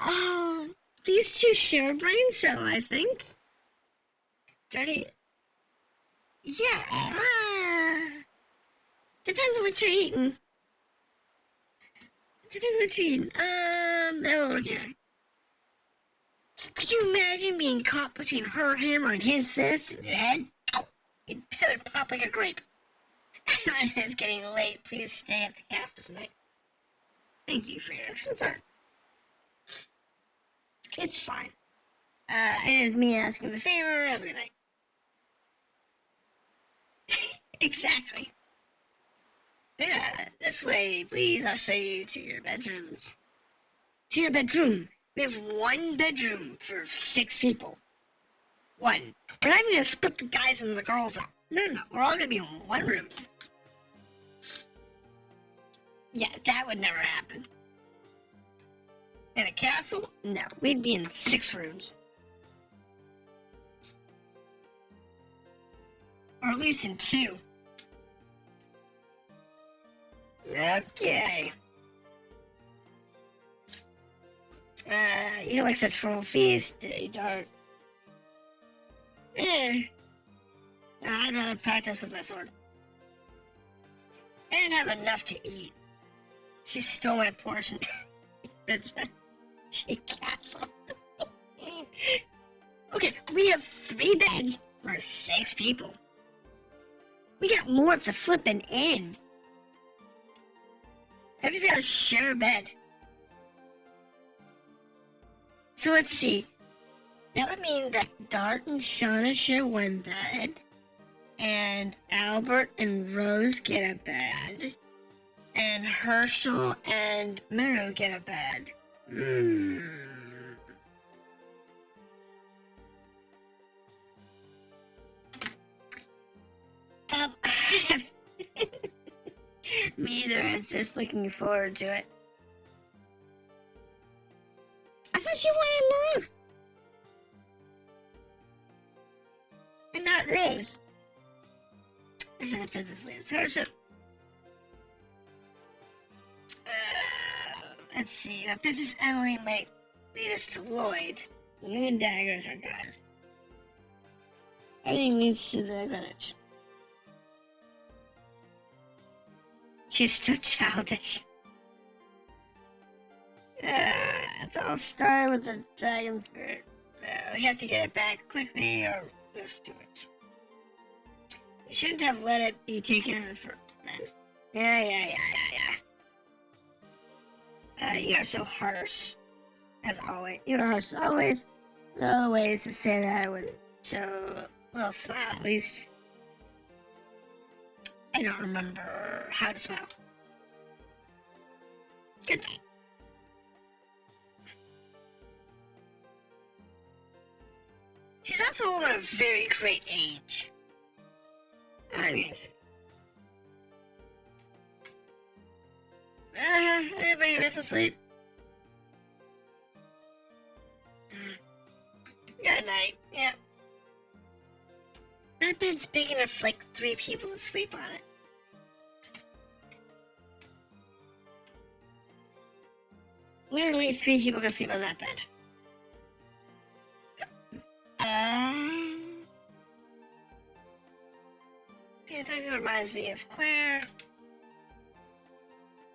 Oh, these two share a brain cell, I think. Dirty. Yeah. Depends on what you're eating. Depends on what you're eating. That won't work either. Could you imagine being caught between her hammer and his fist with your head? You'd pop like a grape. It's getting late. Please stay at the castle tonight. Thank you for your concern. It's fine. It is me asking the favor. Have a good night. Exactly. Yeah, this way, please. I'll show you to your bedrooms. To your bedroom. We have one bedroom for 6 people. One. We're not even gonna split the guys and the girls up. No, we're all gonna be in one room. Yeah, that would never happen. In a castle? No, we'd be in 6 rooms. Or at least in 2. Okay. You don't like such trophies, do you, Dart? I'd rather practice with my sword. I didn't have enough to eat. She stole my portion. It's a cheap castle. Okay, we have 3 beds for 6 people. We got more to flipping in. Everybody's got to share a bed. So let's see. That would mean that Dart and Shauna share one bed. And Albert and Rose get a bed. And Herschel and Miru get a bed. Me either. It's just looking forward to it. I thought you wanted Miru. And not Rose. There's how the princess leaves. Herschel. Let's see. Princess Emily might lead us to Lloyd. The moon daggers are gone. Everything leads to the Greenwich. She's so childish. It's all started with the dragon spirit. we have to get it back quickly or risk too much. You shouldn't have let it be taken in the first then. Yeah. You are so harsh. As always. You're harsh as always. There are other ways to say that I would show a little smile at least. I don't remember how to smile. Good night. She's also a woman of very great age. Anyways. Everybody is asleep. Good night. Yeah. That bed's big enough for like 3 people to sleep on it. Literally 3 people can sleep on that bed. It reminds me of Claire.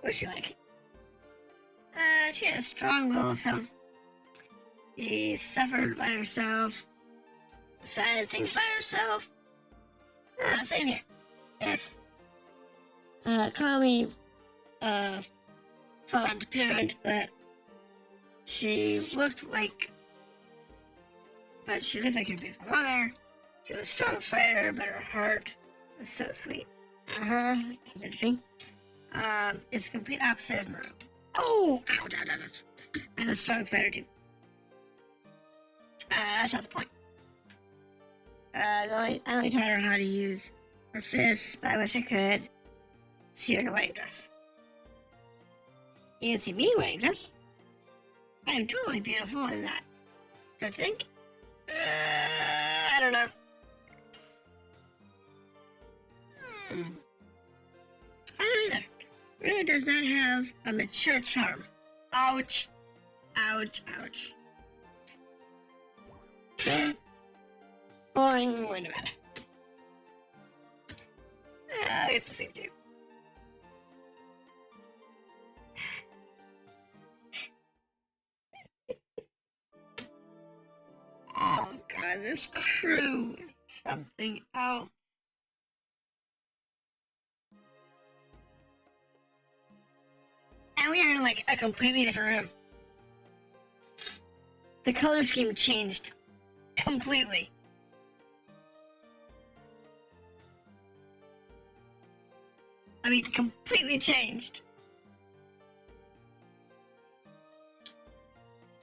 What's she like? She had a strong will, she suffered by herself, decided things by herself. Same here. Yes. Call me, fond parent, but she looked like her beautiful mother. She was a strong fighter, but her heart was so sweet. Interesting. It's the complete opposite of Maru. Oh! Ouch. I'm a strong fighter, too. That's not the point. I only taught her how to use her fists, but I wish I could see her in a wedding dress. You can see me in a wedding dress. I am totally beautiful in that. Don't you think? I don't know. I don't either. Runa does not have a mature charm. Ouch. Boring. Wait a minute. It's the same too. Oh god, this crew is something else. And we are in like a completely different room. The color scheme changed completely. I mean, completely changed.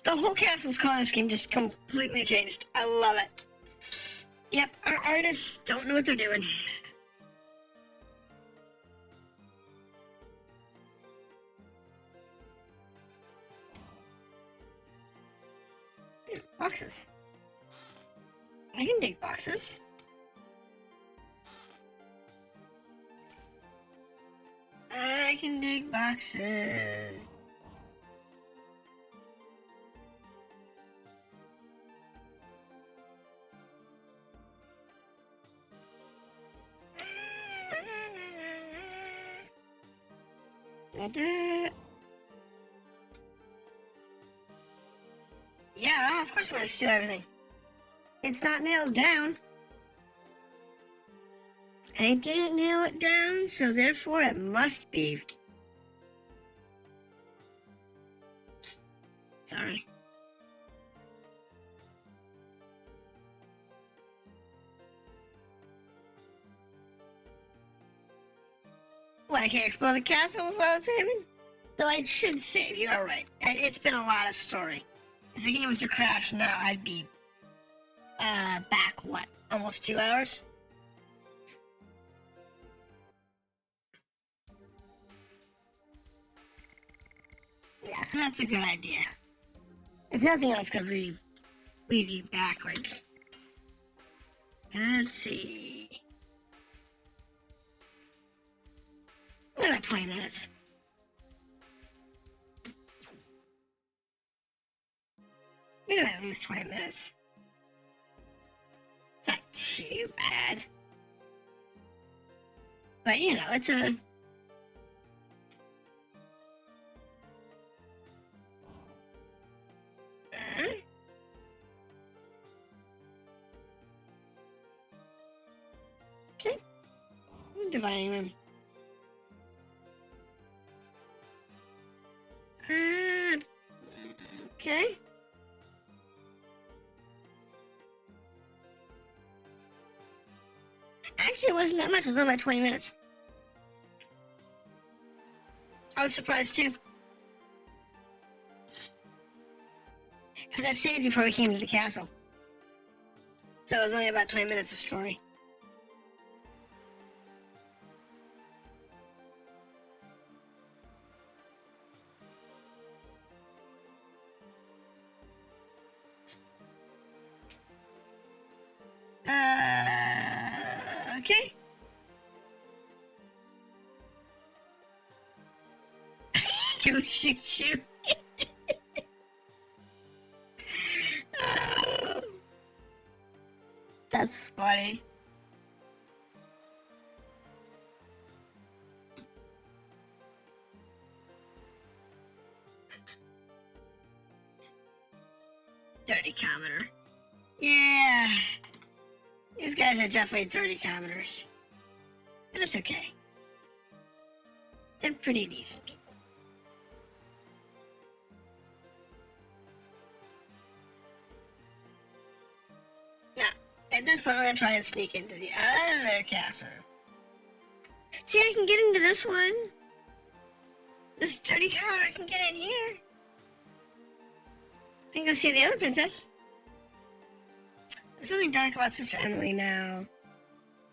The whole castle's color scheme just completely changed. I love it. Yep, our artists don't know what they're doing. Boxes. I can dig boxes. I can dig boxes. Yeah, of course I'm gonna steal everything. It's not nailed down. I didn't nail it down, so therefore it must be. Sorry. What, I can't explore the castle while it's saving? Though I should save, you are right. It's been a lot of story. If the game was to crash now, I'd be, back, what, almost 2 hours? Yeah, so that's a good idea. If nothing else, because we'd be back, like, let's see. About 20 minutes. We don't have at least 20 minutes. It's not too bad. But, you know, it's a... dividing room. Okay. Actually, it wasn't that much. It was only about 20 minutes. I was surprised too. Because I saved before we came to the castle. So it was only about 20 minutes of story. Okay. Go shoot. That's funny. Dirty commoner. Yeah. These guys are definitely dirty commoners. But it's okay. They're pretty decent people. Now, at this point, we're going to try and sneak into the other castle. See, I can get into this one. This dirty commoner can get in here. I can go see the other princess. There's something dark about Sister Emily now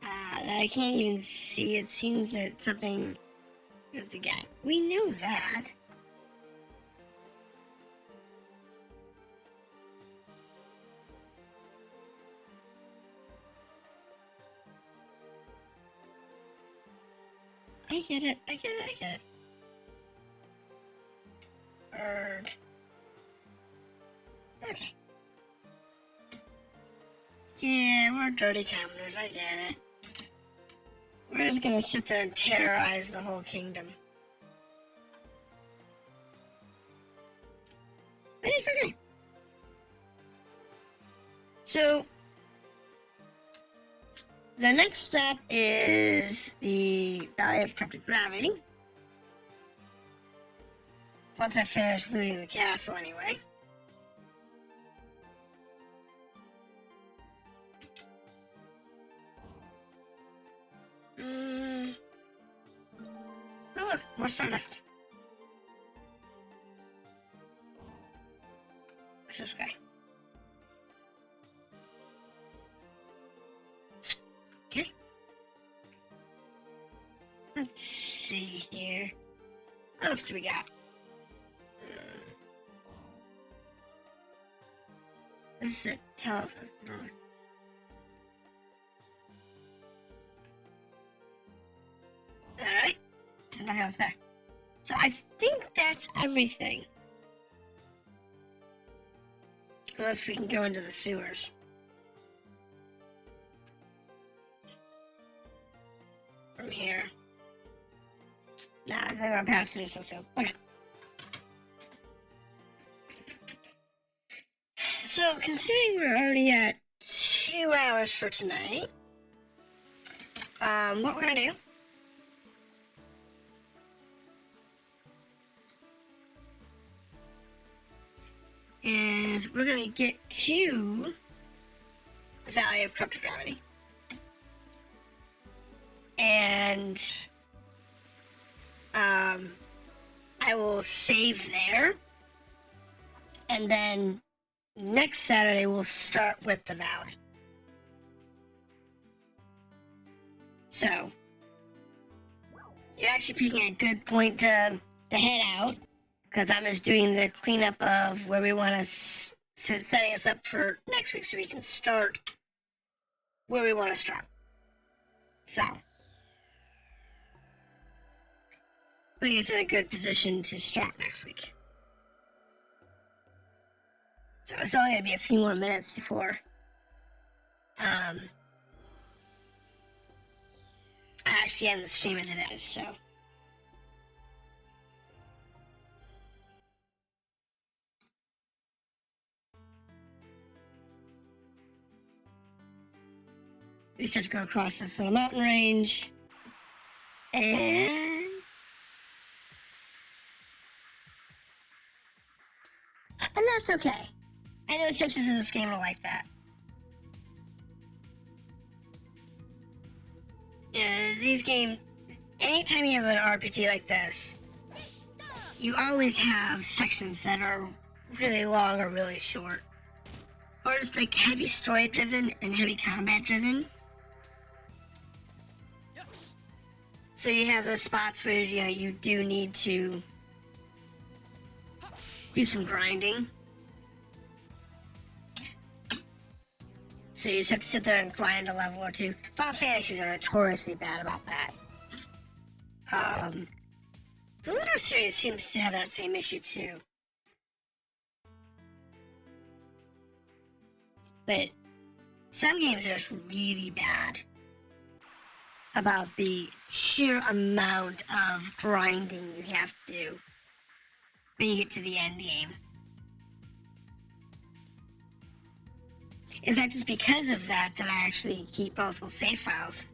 that I can't even see. It seems that something with the guy. We know that. I get it. Bird. Okay. Yeah, we're dirty commoners, I get it. We're just gonna sit there and terrorize the whole kingdom. But it's okay. So, the next step is the Valley of Cryptic Gravity. Once I finish looting the castle, anyway. Oh look, more Stardust. What's this guy? Okay. Let's see here. What else do we got? This is a telescope. Alright. So nothing else there. So I think that's everything. Unless we can go into the sewers. From here. Nah, I think I'm past it. So okay. So considering we're already at 2 hours for tonight, what we're gonna do is we're gonna get to the Valley of Cryptic Gravity. And I will save there. And then next Saturday we'll start with the valley. So you're actually picking a good point to head out, because I'm just doing the cleanup of where we want to setting us up for next week so we can start where we want to start. So I think it's in a good position to start next week. So it's only going to be a few more minutes before I actually end the stream as it is, so. We just have to go across this little mountain range. And that's okay. I know sections in this game are like that. These games, anytime you have an RPG like this, you always have sections that are really long or really short. Or just like heavy story driven and heavy combat driven. So you have those spots where you do need to do some grinding. So you just have to sit there and grind a level or two. Final Fantasies are notoriously bad about that. The Lunar series seems to have that same issue too. But some games are just really bad about the sheer amount of grinding you have to do when you get to the end game. In fact, it's because of that I actually keep multiple save files.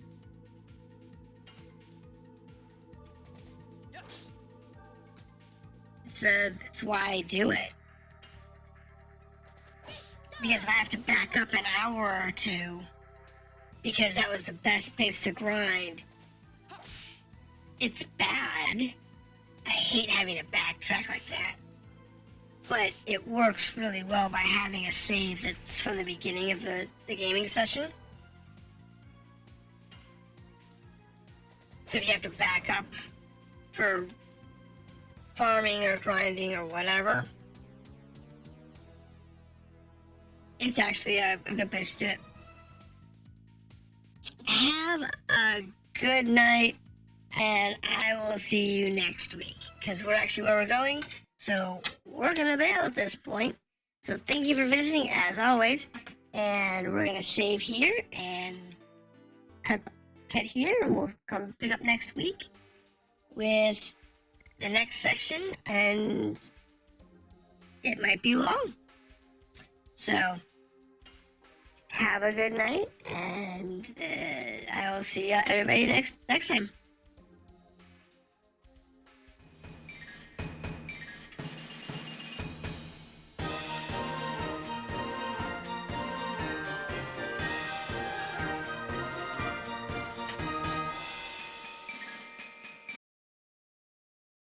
It's why I do it. Because if I have to back up an hour or two, because that was the best place to grind, it's bad. I hate having to backtrack like that. But it works really well by having a save that's from the beginning of the gaming session. So if you have to back up for farming or grinding or whatever, it's actually a good place to do it. Have a good night, and I will see you next week, because we're actually where we're going, so we're gonna bail at this point. So thank you for visiting, as always, and we're gonna save here and cut here, and we'll come pick up next week with the next session, and it might be long. So have a good night, and I will see everybody next time.